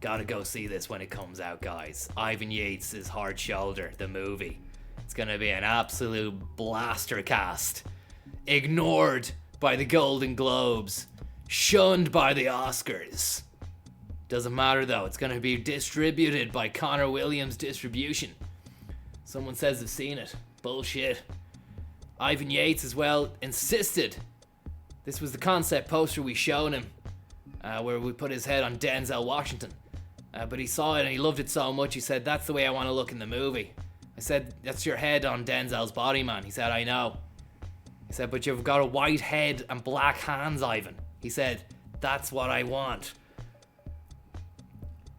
Gotta go see this when it comes out, guys. Ivan Yates' Hard Shoulder, the movie. It's gonna be an absolute blaster cast. Ignored by the Golden Globes. Shunned by the Oscars. Doesn't matter though, it's gonna be distributed by Conor Williams Distribution. Someone says they've seen it. Bullshit. Ivan Yates as well insisted. This was the concept poster we showed him, where we put his head on Denzel Washington. But he saw it and he loved it so much, he said, that's the way I want to look in the movie. I said, that's your head on Denzel's body, man. He said, I know. He said, but you've got a white head and black hands, Ivan. He said, that's what I want.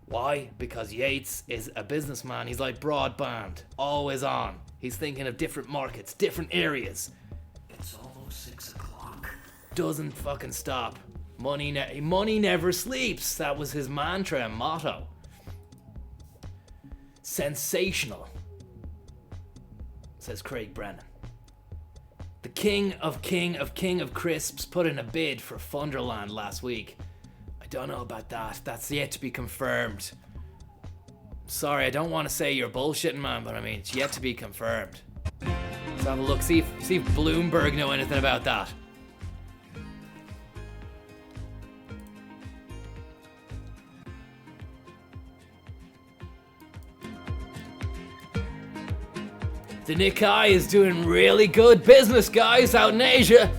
Why? Because Yates is a businessman. He's like broadband, always on. He's thinking of different markets, different areas. It's almost 6 o'clock. Doesn't fucking stop. Money never sleeps. That was his mantra and motto. Sensational, says Craig Brennan. The king of crisps put in a bid for Funderland last week. I don't know about that. That's yet to be confirmed. Sorry, I don't want to say you're bullshitting, man, but I mean, it's yet to be confirmed. Let's have a look, see if Bloomberg know anything about that. The Nikkei is doing really good business, guys, out in Asia.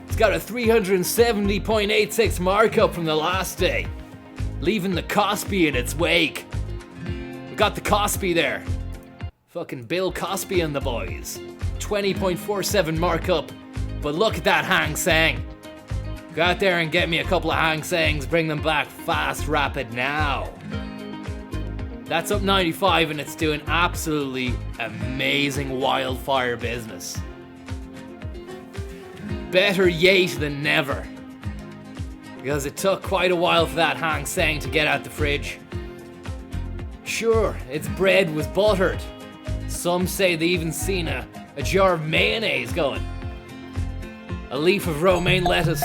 It's got a 370.86 markup from the last day, leaving the Kospi in its wake. We got the Kospi there. Fucking Bill Cosby and the boys. 20.47 markup. But look at that Hang Seng. Go out there and get me a couple of Hang Sengs. Bring them back fast, rapid now. That's up 95 and it's doing absolutely amazing wildfire business. Better yet than never. Because it took quite a while for that Hang Seng to get out the fridge. Sure, its bread was buttered. Some say they even seen a jar of mayonnaise going. A leaf of romaine lettuce.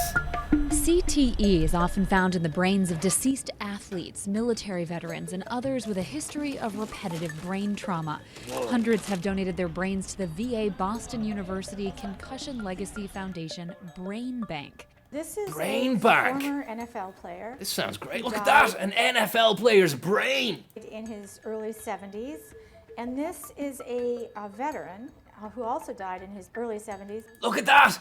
CTE is often found in the brains of deceased athletes, military veterans, and others with a history of repetitive brain trauma. Hundreds have donated their brains to the VA Boston University Concussion Legacy Foundation Brain Bank. This is Brain a bank. former NFL player. This sounds great. who Look at died that, an NFL player's brain. in his early 70s. And this is a veteran who also died in his early 70s. Look at that.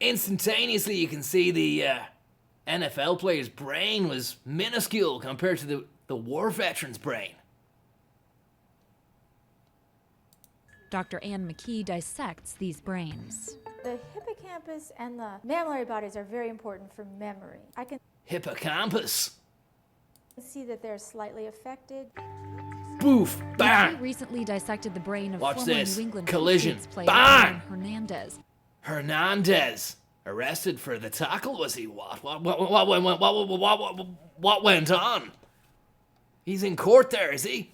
Instantaneously, you can see the NFL player's brain was minuscule compared to the war veteran's brain. Dr. Ann McKee dissects these brains. The hippocampus and the mammillary bodies are very important for memory. I can Hippocampus. see that they're slightly affected. Boof. McKee Bang. recently dissected the brain of Watch former this. New England Collision. Patriots player Bang. Aaron Hernandez. Hernandez. Arrested for the tackle, was he? What went on? He's in court there, is he?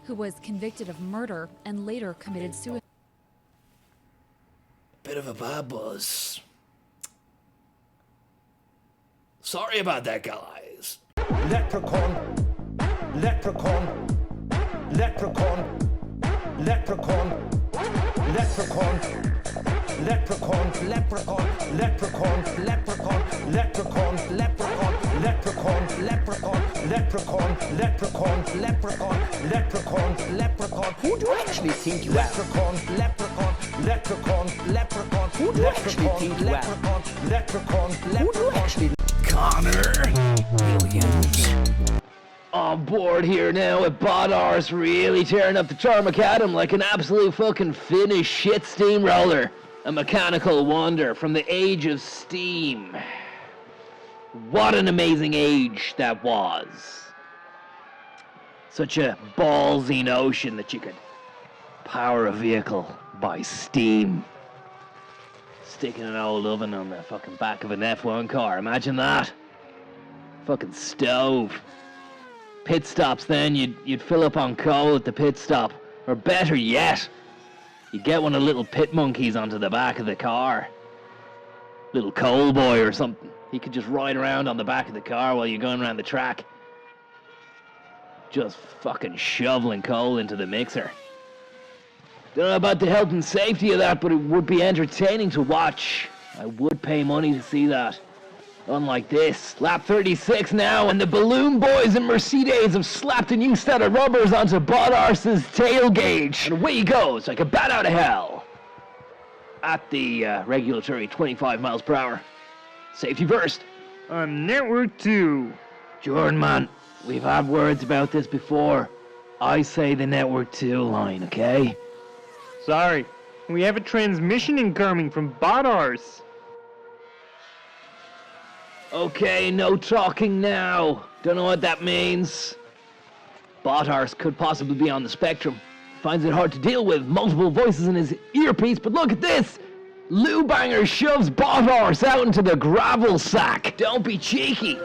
Who was convicted of murder and later committed suicide. Bit of a bad buzz. Sorry about that, guys. Leprechaun, leprechaun, leprechaun, leprechaun, leprechaun, leprechaun, leprechaun, leprechaun, leprechaun, leprechaun, leprechaun, leprechaun, leprechaun, leprechaun, leprechaun, leprechaun, leprechaun, leprechaun. Who do you actually think you are? Leprechaun, leprechaun, leprechaun, leprechaun. Who do you actually think you are? Leprechaun, leprechaun, leprechaun. Who do you actually? Conor Williams. On board here now at Bodars, really tearing up the tarmac at him like an absolute fucking Finnish shit steamroller. A mechanical wonder from the age of steam. What an amazing age that was. Such a ballsy notion that you could power a vehicle by steam. Sticking an old oven on the fucking back of an F1 car, imagine that. Fucking stove. Pit stops then, you'd fill up on coal at the pit stop. Or better yet, you'd get one of the little pit monkeys onto the back of the car. Little coal boy or something. He could just ride around on the back of the car while you're going around the track. Just fucking shoveling coal into the mixer. Don't know about the health and safety of that, but it would be entertaining to watch. I would pay money to see that. Unlike this, lap 36 now, and the Balloon Boys and Mercedes have slapped a new set of rubbers onto Bodars's tail gauge. And away he goes, like a bat out of hell. At the regulatory 25 miles per hour. Safety first. On Network 2. Jordan, man, we've had words about this before. I say the Network 2 line, okay? Sorry. We have a transmission incoming from Bodars. Okay, no talking now. Don't know what that means. Botars could possibly be on the spectrum. Finds it hard to deal with multiple voices in his earpiece, but look at this! Lou Banger shoves Botars out into the gravel sack. Don't be cheeky.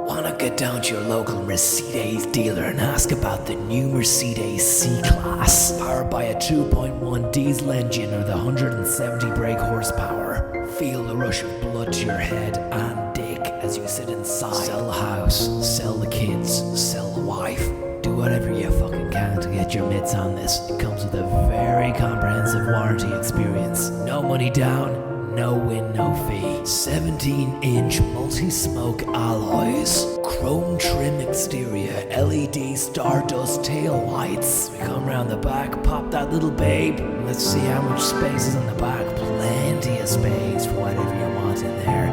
Wanna get down to your local Mercedes dealer and ask about the new Mercedes C-Class, powered by a 2.1 diesel engine or the 170 brake horsepower. Feel the rush of blood to your head and dick as you sit inside. Sell the house, sell the kids, sell the wife. Do whatever you fucking can to get your mitts on this. It comes with a very comprehensive warranty experience. No money down. No win, no fee. 17-inch multi-smoke alloys. Chrome trim exterior. LED Stardust tail lights. We come round the back, pop that little babe. Let's see how much space is in the back. Plenty of space for whatever you want in there.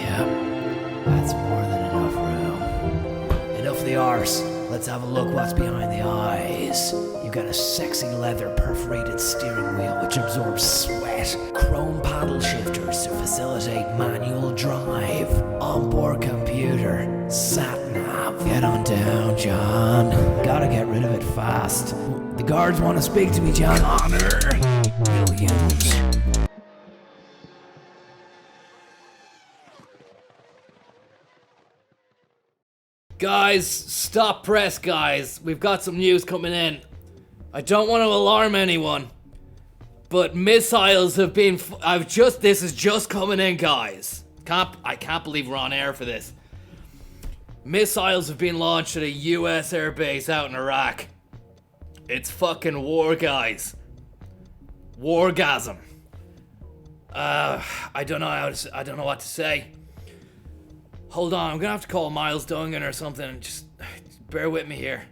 Yeah, that's more than enough room. Enough of the arse. Let's have a look what's behind the eyes. You've got a sexy leather perforated steering wheel which absorbs sweat, chrome paddle shifters to facilitate manual drive, onboard computer, sat-nav. Get on down, John. Gotta get rid of it fast. The guards want to speak to me, John. Conor Williams. Guys, stop press, guys. We've got some news coming in. I don't want to alarm anyone, but missiles have been. This is just coming in, guys. I can't believe we're on air for this. Missiles have been launched at a U.S. airbase out in Iraq. It's fucking war, guys. Wargasm. I don't know what to say. Hold on, I'm gonna have to call Miles Dungan or something. Just bear with me here.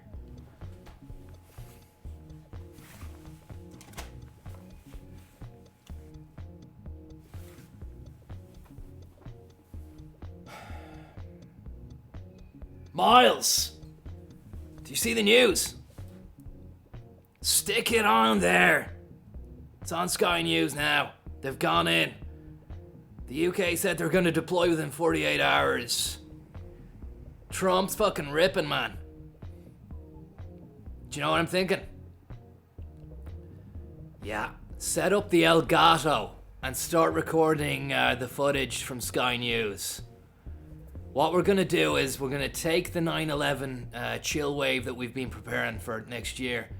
Miles! Do you see the news? Stick it on there. It's on Sky News now. They've gone in. The UK said they're gonna deploy within 48 hours. Trump's fucking ripping, man. Do you know what I'm thinking? Yeah, set up the Elgato and start recording the footage from Sky News. What we're gonna do is we're gonna take the 9/11 chill wave that we've been preparing for next year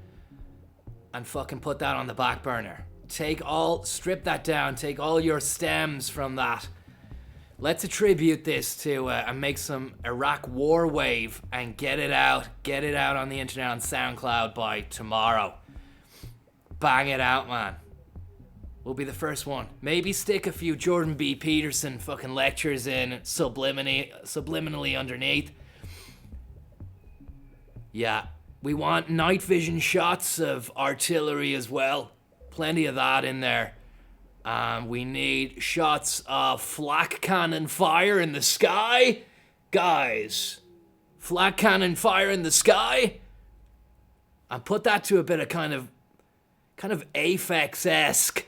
and fucking put that on the back burner. Strip that down, take all your stems from that. Let's attribute this to and make some Iraq war wave and get it out on the internet on SoundCloud by tomorrow. Bang it out, man. We'll be the first one. Maybe stick a few Jordan B. Peterson fucking lectures in subliminally underneath. Yeah, we want night vision shots of artillery as well. Plenty of that in there. We need shots of flak cannon fire in the sky. Guys, flak cannon fire in the sky. And put that to a bit of kind of Aphex-esque,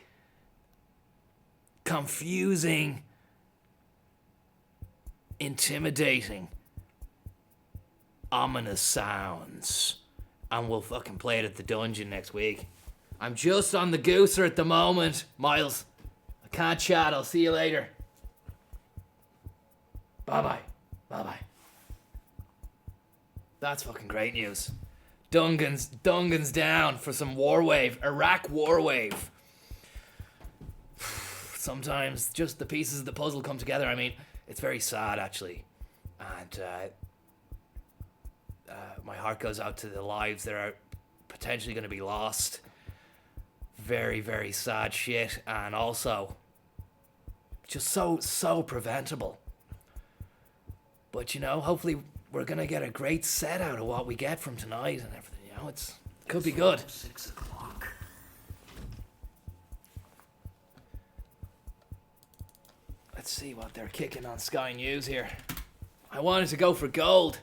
confusing, intimidating, ominous sounds. And we'll fucking play it at the dungeon next week. I'm just on the gooser at the moment, Miles. I can't chat. I'll see you later. Bye-bye. Bye-bye. That's fucking great news. Dungan's down for some war wave. Iraq war wave. Sometimes just the pieces of the puzzle come together. I mean, it's very sad, actually. And my heart goes out to the lives that are potentially going to be lost. Very, very sad shit, and also just so preventable. But you know, hopefully we're gonna get a great set out of what we get from tonight and everything. You know, it could be good. 6 o'clock. Let's see what they're kicking on Sky News here. I wanted to go for gold.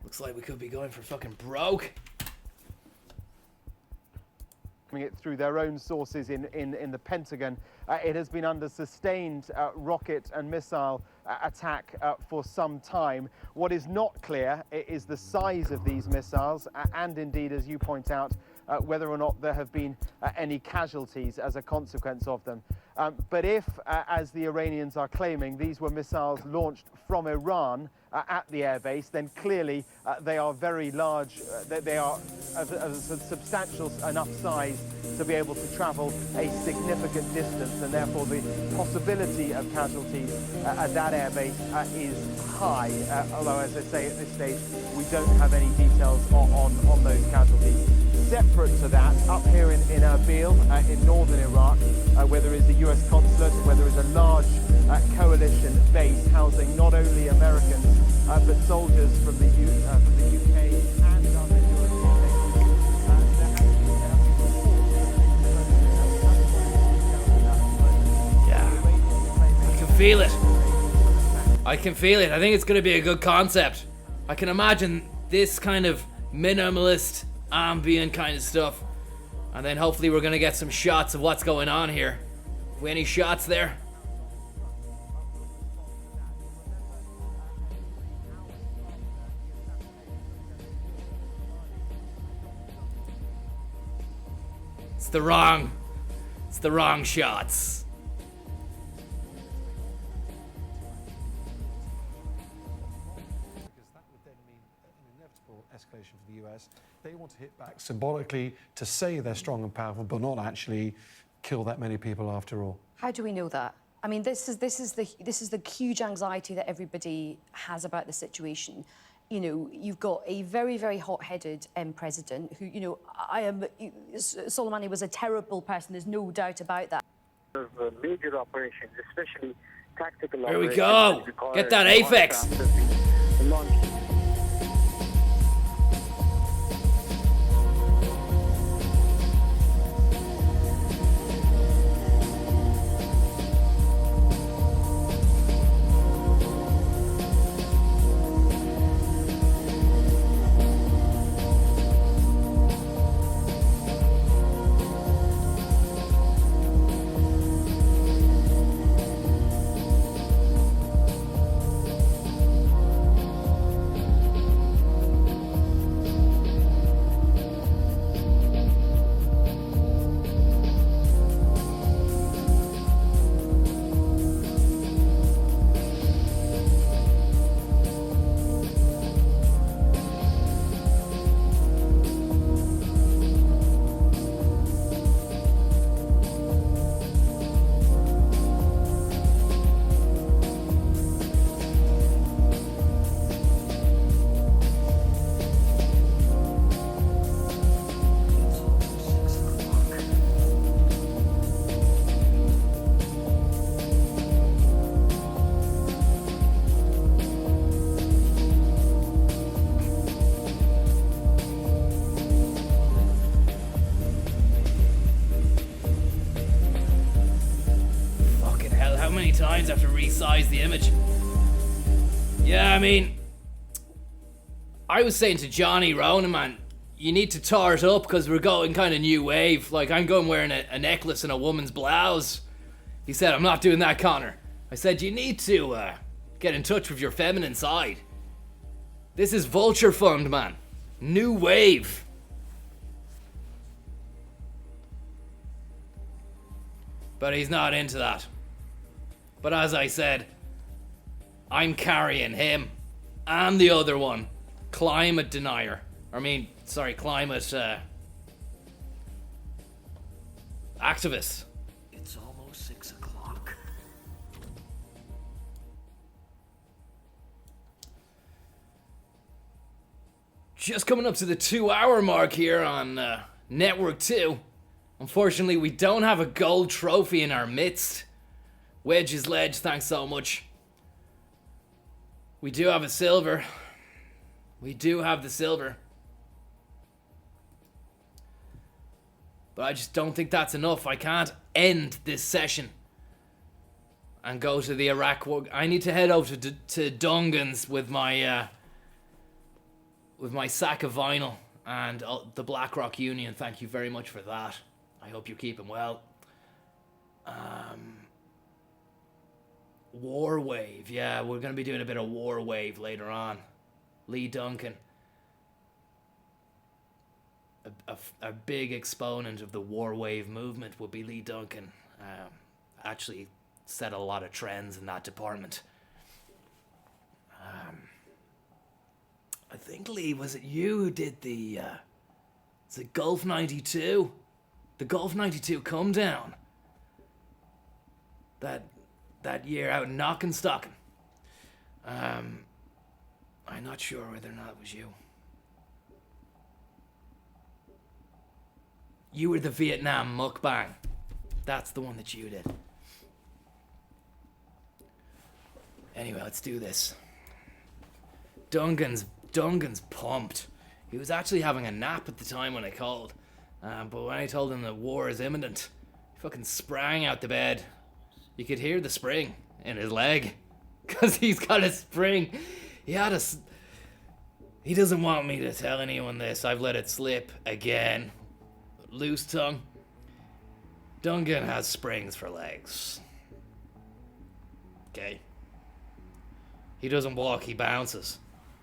Looks like we could be going for fucking broke. It through their own sources in the Pentagon. It has been under sustained rocket and missile attack for some time. What is not clear is the size of these missiles and indeed, as you point out, whether or not there have been any casualties as a consequence of them. But if, as the Iranians are claiming, these were missiles launched from Iran at the airbase, then clearly they are very large, they are of a substantial enough size to be able to travel a significant distance, and therefore the possibility of casualties at that airbase is high, although, as I say, at this stage, we don't have any details on those casualties. Separate to that, up here in Erbil, in northern Iraq, where there is a US consulate, where there is a large coalition base housing not only Americans, but soldiers from the UK and other European nations. Yeah, I can feel it. I can feel it. I think it's going to be a good concept. I can imagine this kind of minimalist, ambient kind of stuff. And then hopefully we're gonna get some shots of what's going on here. Have we any shots there? It's the wrong shots. Because that would then mean an inevitable escalation for the US. They want to hit back symbolically to say they're strong and powerful, but not actually kill that many people after all. How do we know that? I mean, this is the huge anxiety that everybody has about the situation. You know, you've got a very, very hot-headed president who, you know, Soleimani was a terrible person. There's no doubt about that. Major operations, especially tactical Here we operations. go. Get that Apex. Times I have to resize the image. Yeah, I mean, I was saying to Johnny Ronan, man, you need to tar it up because we're going kind of new wave. Like, I'm going wearing a necklace and a woman's blouse. He said, I'm not doing that, Conor. I said, you need to get in touch with your feminine side. This is Vulture Fund, man. New wave. But he's not into that. But as I said, I'm carrying him and the other one, climate denier. Climate activist. It's almost 6 o'clock. Just coming up to the 2-hour mark here on Network 2. Unfortunately, we don't have a gold trophy in our midst. Wedge's Ledge, thanks so much. We do have a silver. We do have the silver. But I just don't think that's enough. I can't end this session and go to the Iraq war. I need to head over to Dungan's with my sack of vinyl and the Blackrock Union. Thank you very much for that. I hope you're keeping well. War Wave, yeah, we're going to be doing a bit of War Wave later on. Lee Duncan. A big exponent of the War Wave movement would be Lee Duncan. Actually set a lot of trends in that department. I think, Lee, was it you who did the Gulf 92? The Gulf 92 come down. That year out in Knockenstocken. I'm not sure whether or not it was you. You were the Vietnam mukbang. That's the one that you did. Anyway, let's do this. Dungan's pumped. He was actually having a nap at the time when I called. But when I told him that war is imminent, he fucking sprang out the bed. You could hear the spring in his leg. Because he's got a spring. He had He doesn't want me to tell anyone this. I've let it slip again. Loose tongue. Duncan has springs for legs. Okay. He doesn't walk, he bounces.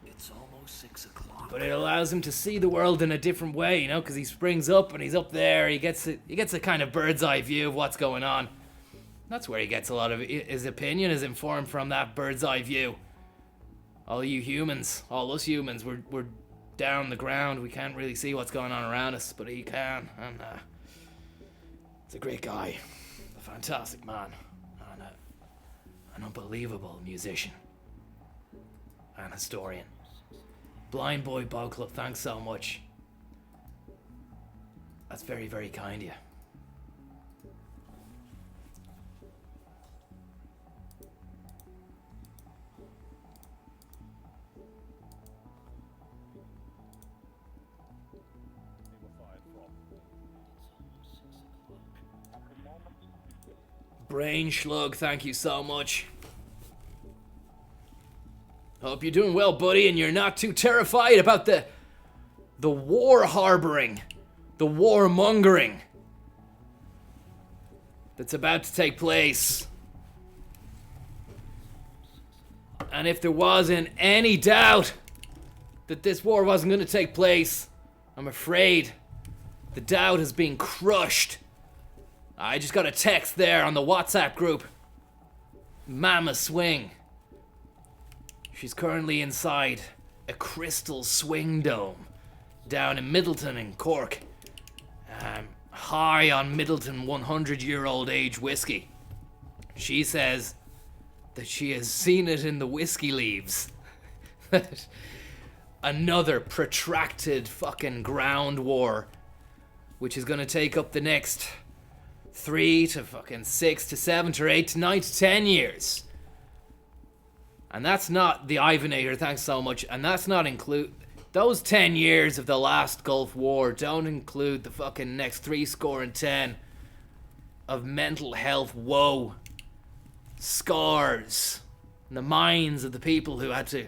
It's almost 6 o'clock. But it allows him to see the world in a different way, you know, because he springs up and he's up there. He gets a kind of bird's eye view of what's going on. That's where he gets a lot of his opinion is informed from, that bird's eye view. All you humans, all us humans, we're down the ground. We can't really see what's going on around us, but he can. And he's a great guy, a fantastic man, and an unbelievable musician and historian. Blind Boy Boat Club, thanks so much. That's very, very kind of you. Brain Slug, thank you so much. Hope you're doing well, buddy, and you're not too terrified about the war harboring, the warmongering that's about to take place. And if there wasn't any doubt that this war wasn't going to take place, I'm afraid the doubt has been crushed. I just got a text there on the WhatsApp group. Mama Swing. She's currently inside a crystal swing dome down in Middleton in Cork. High on Middleton 100-year-old age whiskey. She says that she has seen it in the whiskey leaves. Another protracted fucking ground war, which is gonna take up the next 3 to fucking 6 to 7 to 8 to 9 to 10 years. And that's not the Ivanator, thanks so much. And that's not include those 10 years of the last Gulf War. Don't include the fucking next 70 of mental health woe, scars, and the minds of the people who had to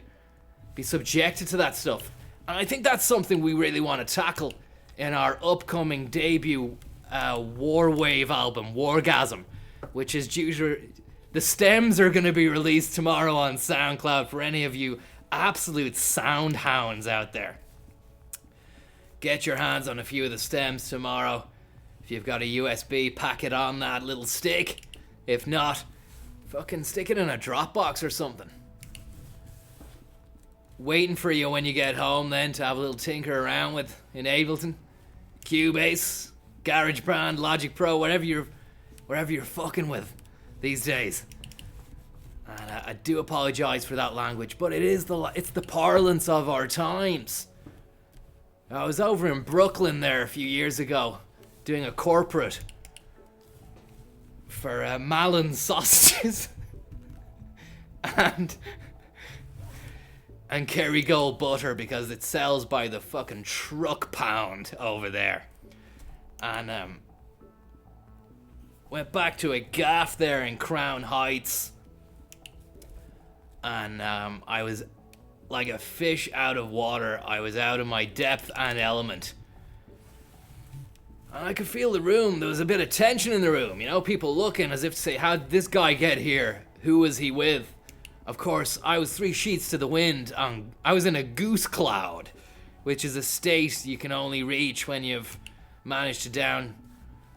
be subjected to that stuff. And I think that's something we really want to tackle in our upcoming debut War Wave album, Wargasm, which is due to... The stems are going to be released tomorrow on SoundCloud for any of you absolute sound hounds out there. Get your hands on a few of the stems tomorrow. If you've got a USB, pack it on that little stick. If not, fucking stick it in a Dropbox or something. Waiting for you when you get home then to have a little tinker around with in Ableton, Cubase, GarageBand, Logic Pro, whatever you're fucking with these days. And I do apologize for that language, but it's the parlance of our times. I was over in Brooklyn there a few years ago doing a corporate for Malin sausages and Kerrygold butter, because it sells by the fucking truck pound over there. And went back to a gaff there in Crown Heights, and I was like a fish out of water. I was out of my depth and element. And I could feel the room. There was a bit of tension in the room, you know, people looking as if to say, how did this guy get here? Who was he with? Of course, I was 3 sheets to the wind. I was in a goose cloud, which is a state you can only reach when you've managed to down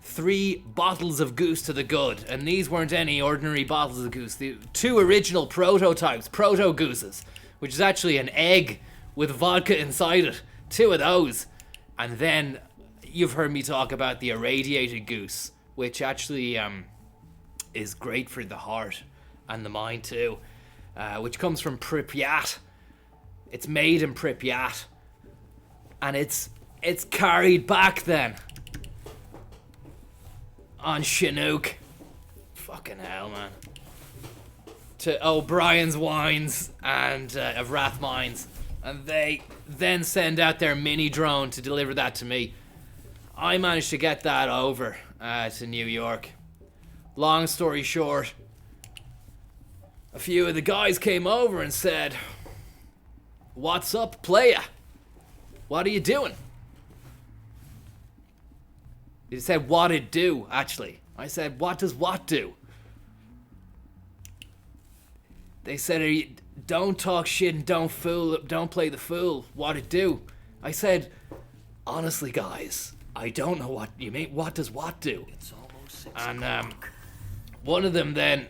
3 bottles of goose to the good, and these weren't any ordinary bottles of goose. The 2 original prototypes, proto gooses, which is actually an egg with vodka inside it. 2 of those. And then you've heard me talk about the irradiated goose, which actually is great for the heart and the mind too, which comes from Pripyat. It's made in Pripyat, and it's carried back then on Chinook. Fucking hell, man. To O'Brien's Wines and of Rathmines. And they then send out their mini drone to deliver that to me. I managed to get that over to New York. Long story short, a few of the guys came over and said, What's up, playa? What are you doing? He said, what it do, actually. I said, what does what do? They said, don't talk shit and don't play the fool. What it do? I said, honestly, guys, I don't know what you mean. What does what do? It's almost 6 o'clock. One of them then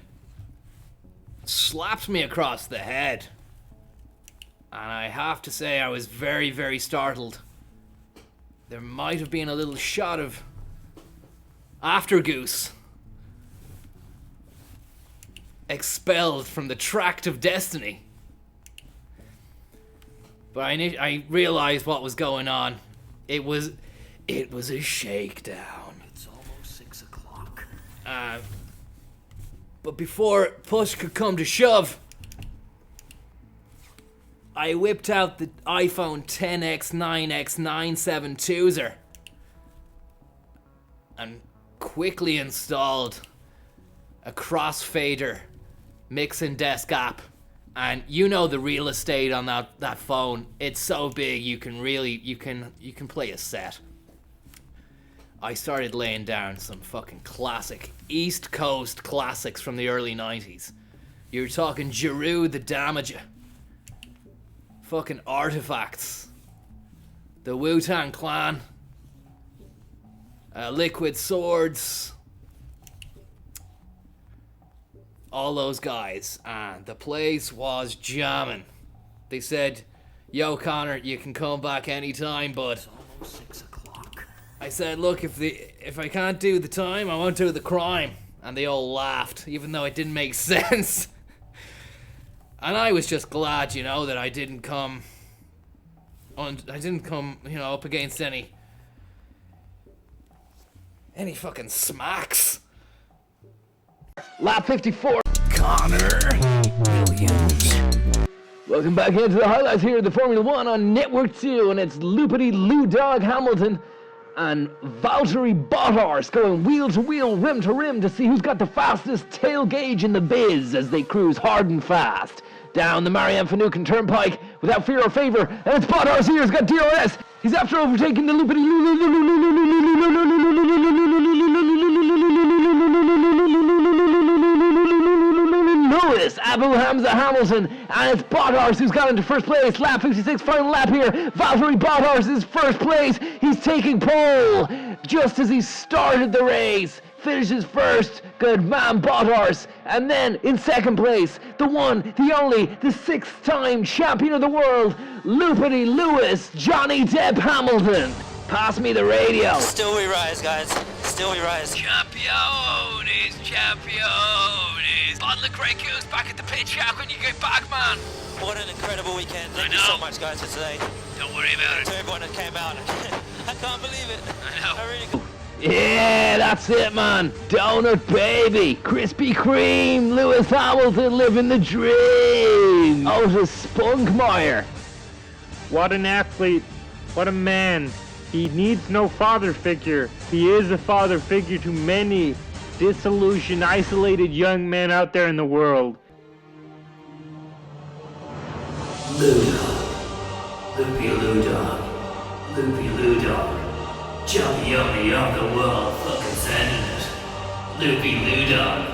slapped me across the head. And I have to say, I was very, very startled. There might have been a little shot of aftergoose expelled from the tract of destiny. But I realized what was going on. It was a shakedown. It's almost 6 o'clock. But before push could come to shove, I whipped out the iPhone XS, 9X, 972er and quickly installed a crossfader mixing desk app. And you know the real estate on that phone, it's so big you can play a set. I started laying down some fucking classic East Coast classics from the early 90s. You're talking Giroud the Damager, fucking Artifacts, the Wu-Tang Clan, Liquid Swords, all those guys, and the place was jamming. They said, yo Conor, you can come back anytime, but it's almost 6 o'clock. I said, look, if I can't do the time, I won't do the crime. And they all laughed, even though it didn't make sense. And I was just glad, that I didn't come up against any fucking smacks. Lap 54. Conor Williams. Welcome back into the highlights here of the Formula One on Network 2, and it's Loopity Lou Dog Hamilton and Valtteri Bottas going wheel to wheel, rim to rim to see who's got the fastest tail gauge in the biz as they cruise hard and fast down the Marianne Finucane Turnpike without fear or favor. And it's Bottas here, he's got DRS. He's after overtaking the Loopity Lewis, Abu Hamza Hamilton, and it's Bottas who's got into first place. Lap 56, final lap here. Valtteri Bottas is first place. He's taking pole just as he started the race. Finishes first. Good man, Bottas. And then in second place, the one, the only, the 6th-time champion of the world, Loopity Lewis, Johnny Depp Hamilton. Pass me the radio. Still we rise, guys. Still we rise. Champions, champions. Bottle of Grey Goose back at the pit shack when you get back, man. What an incredible weekend. Thank you so much, guys, for today. Don't worry about it. To everyone that came out. I can't believe it. I know. I really can't. Yeah, that's it, man. Donut baby, Krispy Kreme, Lewis Hamilton living the dream. Otis Spunkmeyer. What an athlete. What a man. He needs no father figure. He is a father figure to many disillusioned, isolated young men out there in the world. Loopy Lou-Dog. Loopy Lou-Dog. Champion of the world, fucking sending it. Loopy Lou-Dog.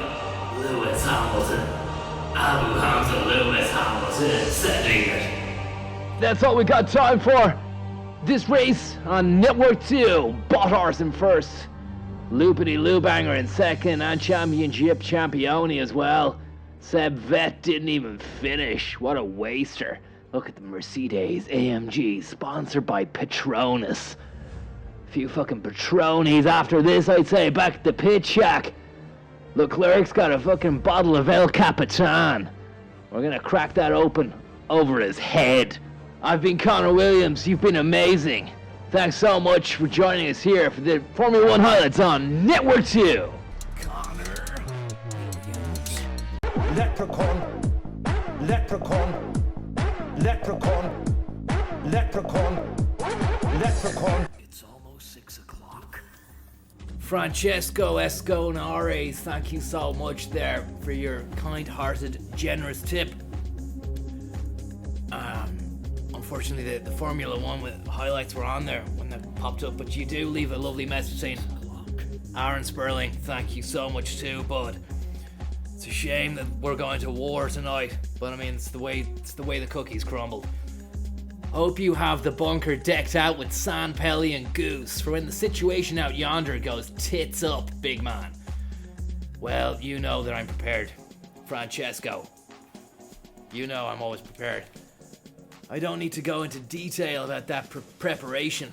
Lewis Hamilton. Abu Hamza Lewis Hamilton sending it. That's all we got time for this race on Network 2. Bottas in first. Loopity Lou Banger in second, and championship champione as well. Seb Vet didn't even finish. What a waster. Look at the Mercedes AMG, sponsored by Petronas. Few fucking Patronis after this, I'd say, back at the pit shack. Leclerc's got a fucking bottle of El Capitan. We're gonna crack that open over his head. I've been Conor Williams, you've been amazing. Thanks so much for joining us here for the Formula One highlights on Network 2. Conor Williams. Leprechaun, leprechaun, leprechaun, leprechaun, leprechaun. It's almost 6 o'clock. Francesco Esconares, thank you so much there for your kind-hearted, generous tip. Unfortunately, the Formula One with highlights were on there when that popped up, but you do leave a lovely message saying, Aaron Sperling, thank you so much too, bud. It's a shame that we're going to war tonight, but I mean, it's the way the cookies crumbled. Hope you have the bunker decked out with sand, pelly, and goose, for when the situation out yonder goes tits up, big man. Well, you know that I'm prepared. Francesco. You know I'm always prepared. I don't need to go into detail about that preparation.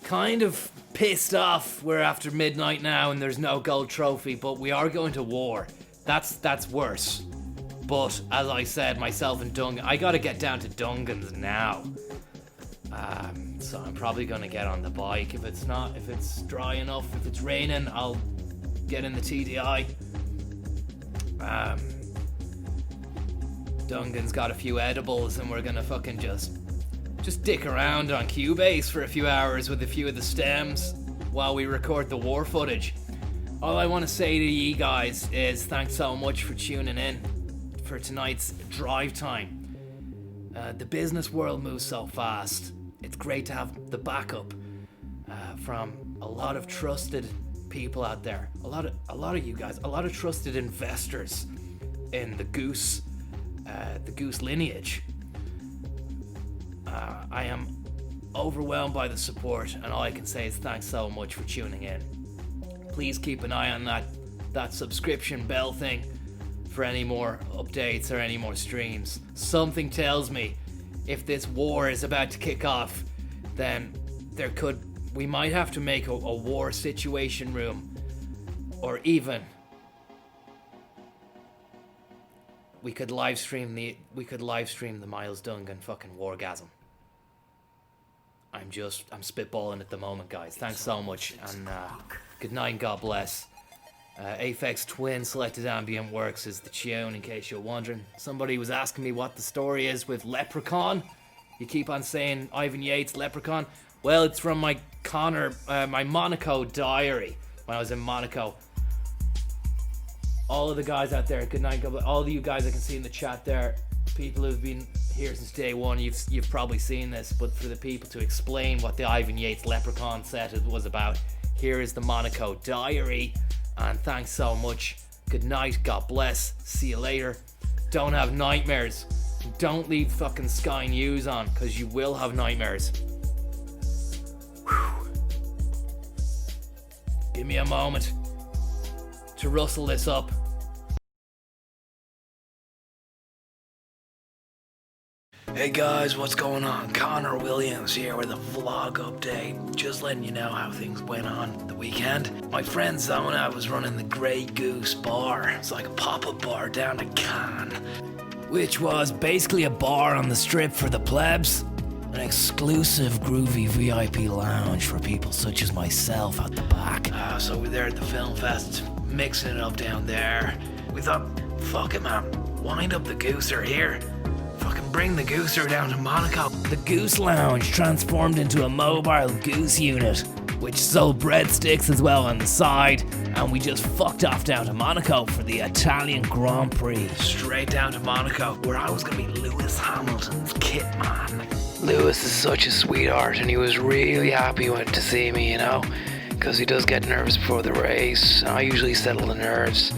Kind of pissed off we're after midnight now and there's no gold trophy, but we are going to war. That's worse. But as I said, myself and Dungan, I gotta get down to Dungan's now. So I'm probably gonna get on the bike. If it's dry enough, if it's raining, I'll get in the TDI. Dungan's got a few edibles and we're gonna fucking just dick around on Cubase for a few hours with a few of the stems while we record the war footage. All I want to say to you guys is thanks so much for tuning in for tonight's drive time. The business world moves so fast. It's great to have the backup from a lot of trusted people out there. A lot of you guys, a lot of trusted investors in the goose lineage. I am overwhelmed by the support, and all I can say is thanks so much for tuning in. Please keep an eye on that subscription bell thing for any more updates or any more streams. Something tells me if this war is about to kick off, then we might have to make a war situation room, or even we could live stream the Miles Dungan fucking wargasm. I'm spitballing at the moment, guys. Thanks so much, and good night and God bless. Aphex Twin Selected Ambient Works is the tune, in case you're wondering. Somebody was asking me what the story is with Leprechaun. You keep on saying Ivan Yates, Leprechaun. Well, it's from my Conor, my Monaco diary when I was in Monaco. All of the guys out there, good night, God bless. All of you guys I can see in the chat there, people who've been here since day one, you've probably seen this, but for the people to explain what the Ivan Yates Leprechaun set was about, here is the Monaco diary. And thanks so much. Good night, God bless. See you later. Don't have nightmares. Don't leave fucking Sky News on, because you will have nightmares. Whew. Give me a moment to rustle this up. Hey guys, what's going on? Conor Williams here with a vlog update. Just letting you know how things went on the weekend. My friend Zona was running the Grey Goose Bar. It's like a pop-up bar down in Cannes, which was basically a bar on the strip for the plebs. An exclusive groovy VIP lounge for people such as myself at the back. So we're there at the film fest, mixing it up down there. We thought, fuck it man, wind up the gooser here. Fucking bring the gooser down to Monaco. The Goose Lounge transformed into a mobile goose unit, which sold breadsticks as well on the side, and we just fucked off down to Monaco for the Italian Grand Prix. Straight down to Monaco, where I was gonna be Lewis Hamilton's kit man. Lewis is such a sweetheart, and he was really happy to see me, you know, because he does get nervous before the race. I usually settle the nerves.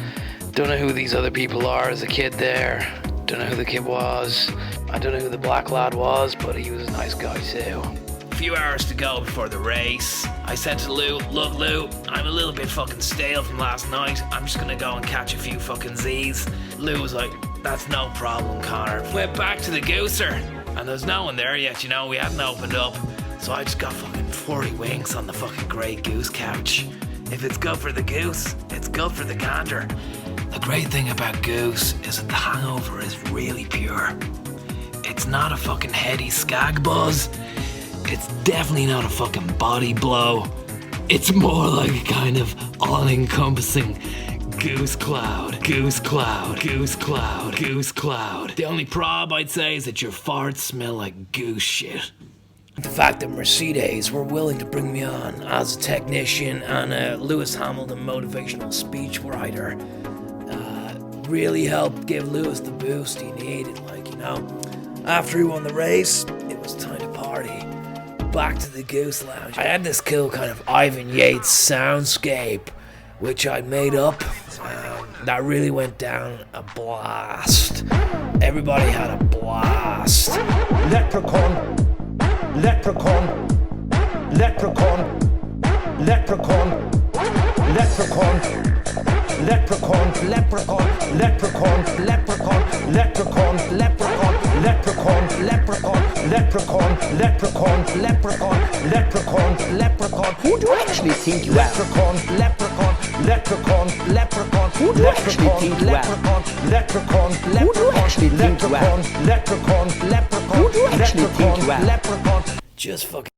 Don't know who these other people are as a kid there. Don't know who the kid was. I don't know who the black lad was, but he was a nice guy too. A few hours to go before the race. I said to Lou, look Lou, I'm a little bit fucking stale from last night. I'm just gonna go and catch a few fucking Z's. Lou was like, that's no problem, Conor. Went back to the gooser, and there was no one there yet, you know, we hadn't opened up. So I just got fucking 40 winks on the fucking Grey Goose couch. If it's good for the goose, it's good for the gander. The great thing about Goose is that the hangover is really pure. It's not a fucking heady skag buzz. It's definitely not a fucking body blow. It's more like a kind of all-encompassing goose cloud, goose cloud, goose cloud, goose cloud. The only prob I'd say is that your farts smell like goose shit. The fact that Mercedes were willing to bring me on as a technician and a Lewis Hamilton motivational speech writer really helped give Lewis the boost he needed, like, you know. After he won the race, it was time to party. Back to the Goose Lounge. I had this cool kind of Ivan Yates soundscape, which I made up. That really went down a blast. Everybody had a blast. Leprechaun, leprechaun, leprechaun, leprechaun, leprechaun, leprechaun, leprechaun, leprechaun, leprechaun, leprechaun, leprechaun, leprechaun, leprechaun, leprechaun, leprechaun, leprechaun, leprechaun, leprechaun. Who do you actually think you are? Leprechaun, leprechaun, leprechaun, leprechaun. Who do you actually think you are? Leprechaun, leprechaun, Who do you actually think you are? leprechaun, leprechaun. Who do you actually think you are? Leprechaun. Just fucking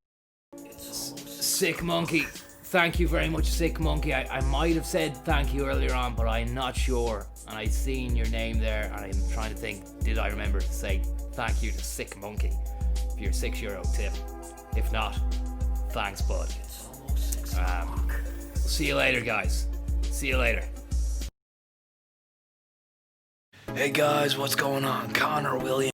Sick Monkey. Thank you very much, Sick Monkey. I might have said thank you earlier on, but I'm not sure. And I seen your name there, and I'm trying to think, did I remember to say thank you to Sick Monkey for your €6 tip? If not, thanks, bud. See you later, guys. See you later. Hey guys, what's going on? Conor Williams.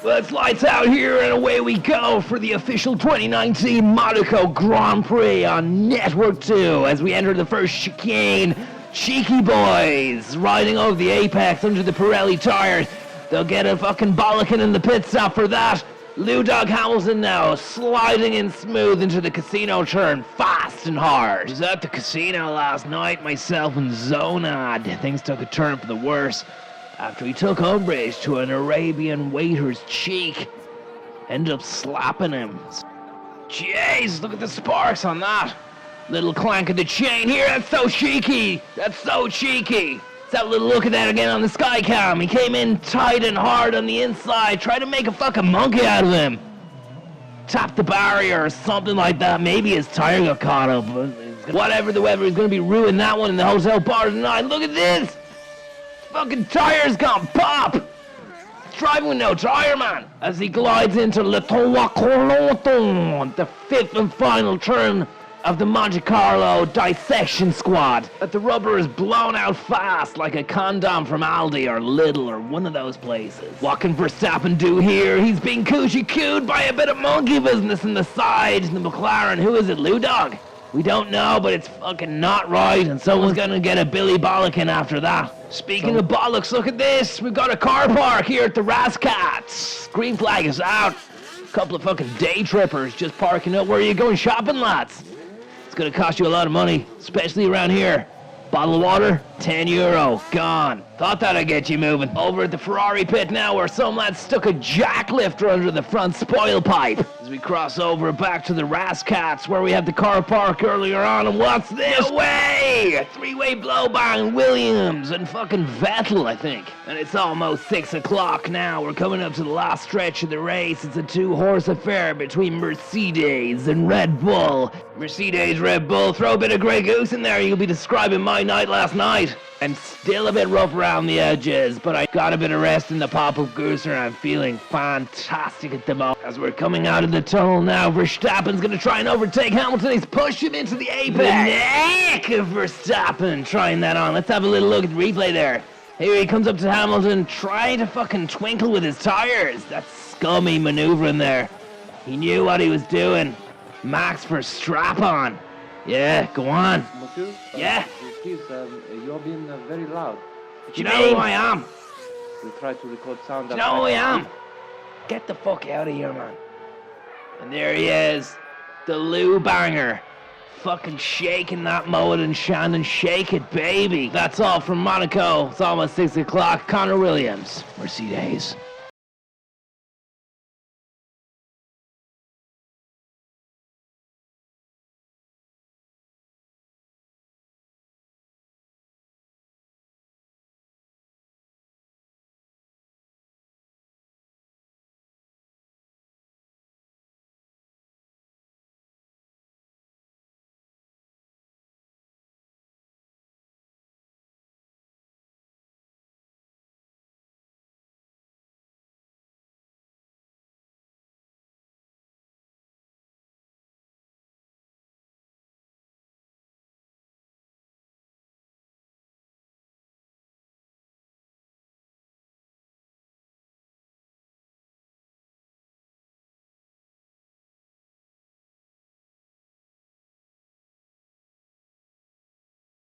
Well, it's lights out here and away we go for the official 2019 Monaco Grand Prix on Network 2 as we enter the first chicane. Cheeky boys riding over the apex under the Pirelli tires. They'll get a fucking bollocking in the pit stop for that. Dog Hamilton now sliding in smooth into the casino turn, fast and hard. I was at the casino last night, myself and Zonad. Things took a turn for the worse after he took umbrage to an Arabian waiter's cheek. Ended up slapping him. Jeez, look at the sparks on that. Little clank of the chain here, that's so cheeky. That's so cheeky. Let's have a little look at that again on the sky cam. He came in tight and hard on the inside, tried to make a fucking monkey out of him. Tapped the barrier or something like that. Maybe his tire got caught up. Whatever the weather, he's gonna be ruining that one in the hotel bar tonight. Look at this. Fucking tire's gone pop! Driving with no tire, man! As he glides into Le Trois Corlons, the fifth and final turn of the Monte Carlo dissection squad. That the rubber is blown out fast like a condom from Aldi or Lidl or one of those places. What can Verstappen do here? He's being coochie-cooed by a bit of monkey business in the side. The McLaren, who is it, Dog? We don't know, but it's fucking not right, and someone's gonna get a Billy Bollockin after that. Speaking of bollocks, look at this. We've got a car park here at the Rascats. Green flag is out. A couple of fucking day trippers just parking up. Where are you going shopping, lads? It's gonna cost you a lot of money, especially around here. Bottle of water, €10, gone. Thought that'd get you moving. Over at the Ferrari pit now, where some lad stuck a jack lifter under the front spoil pipe. As we cross over back to the Rascats, where we had the car park earlier on, and what's this? No way! A three-way blow by Williams and fucking Vettel, I think. And it's almost 6 o'clock now. We're coming up to the last stretch of the race. It's a two-horse affair between Mercedes and Red Bull. Mercedes, Red Bull, throw a bit of Grey Goose in there, you'll be describing my night last night. I'm still a bit rough around the edges, but I got a bit of rest in the pop-up goose and I'm feeling fantastic at the moment. As we're coming out of the tunnel now, Verstappen's gonna try and overtake Hamilton. He's pushed him into the apex. The neck of Verstappen trying that on. Let's have a little look at the replay there. Here he comes up to Hamilton, trying to fucking twinkle with his tires. That scummy maneuvering there. He knew what he was doing. Max for strap on. Yeah, go on. Monsieur, yeah. Excuse, you're being very loud. Do you know who I am? We try to record sound. Do you know who I am? Get the fuck out of here, man. And there he is, the Lou Banger. Fucking shaking that mullet and Shannon, shake it, baby. That's all from Monaco. It's almost 6 o'clock. Conor Williams, Mercedes.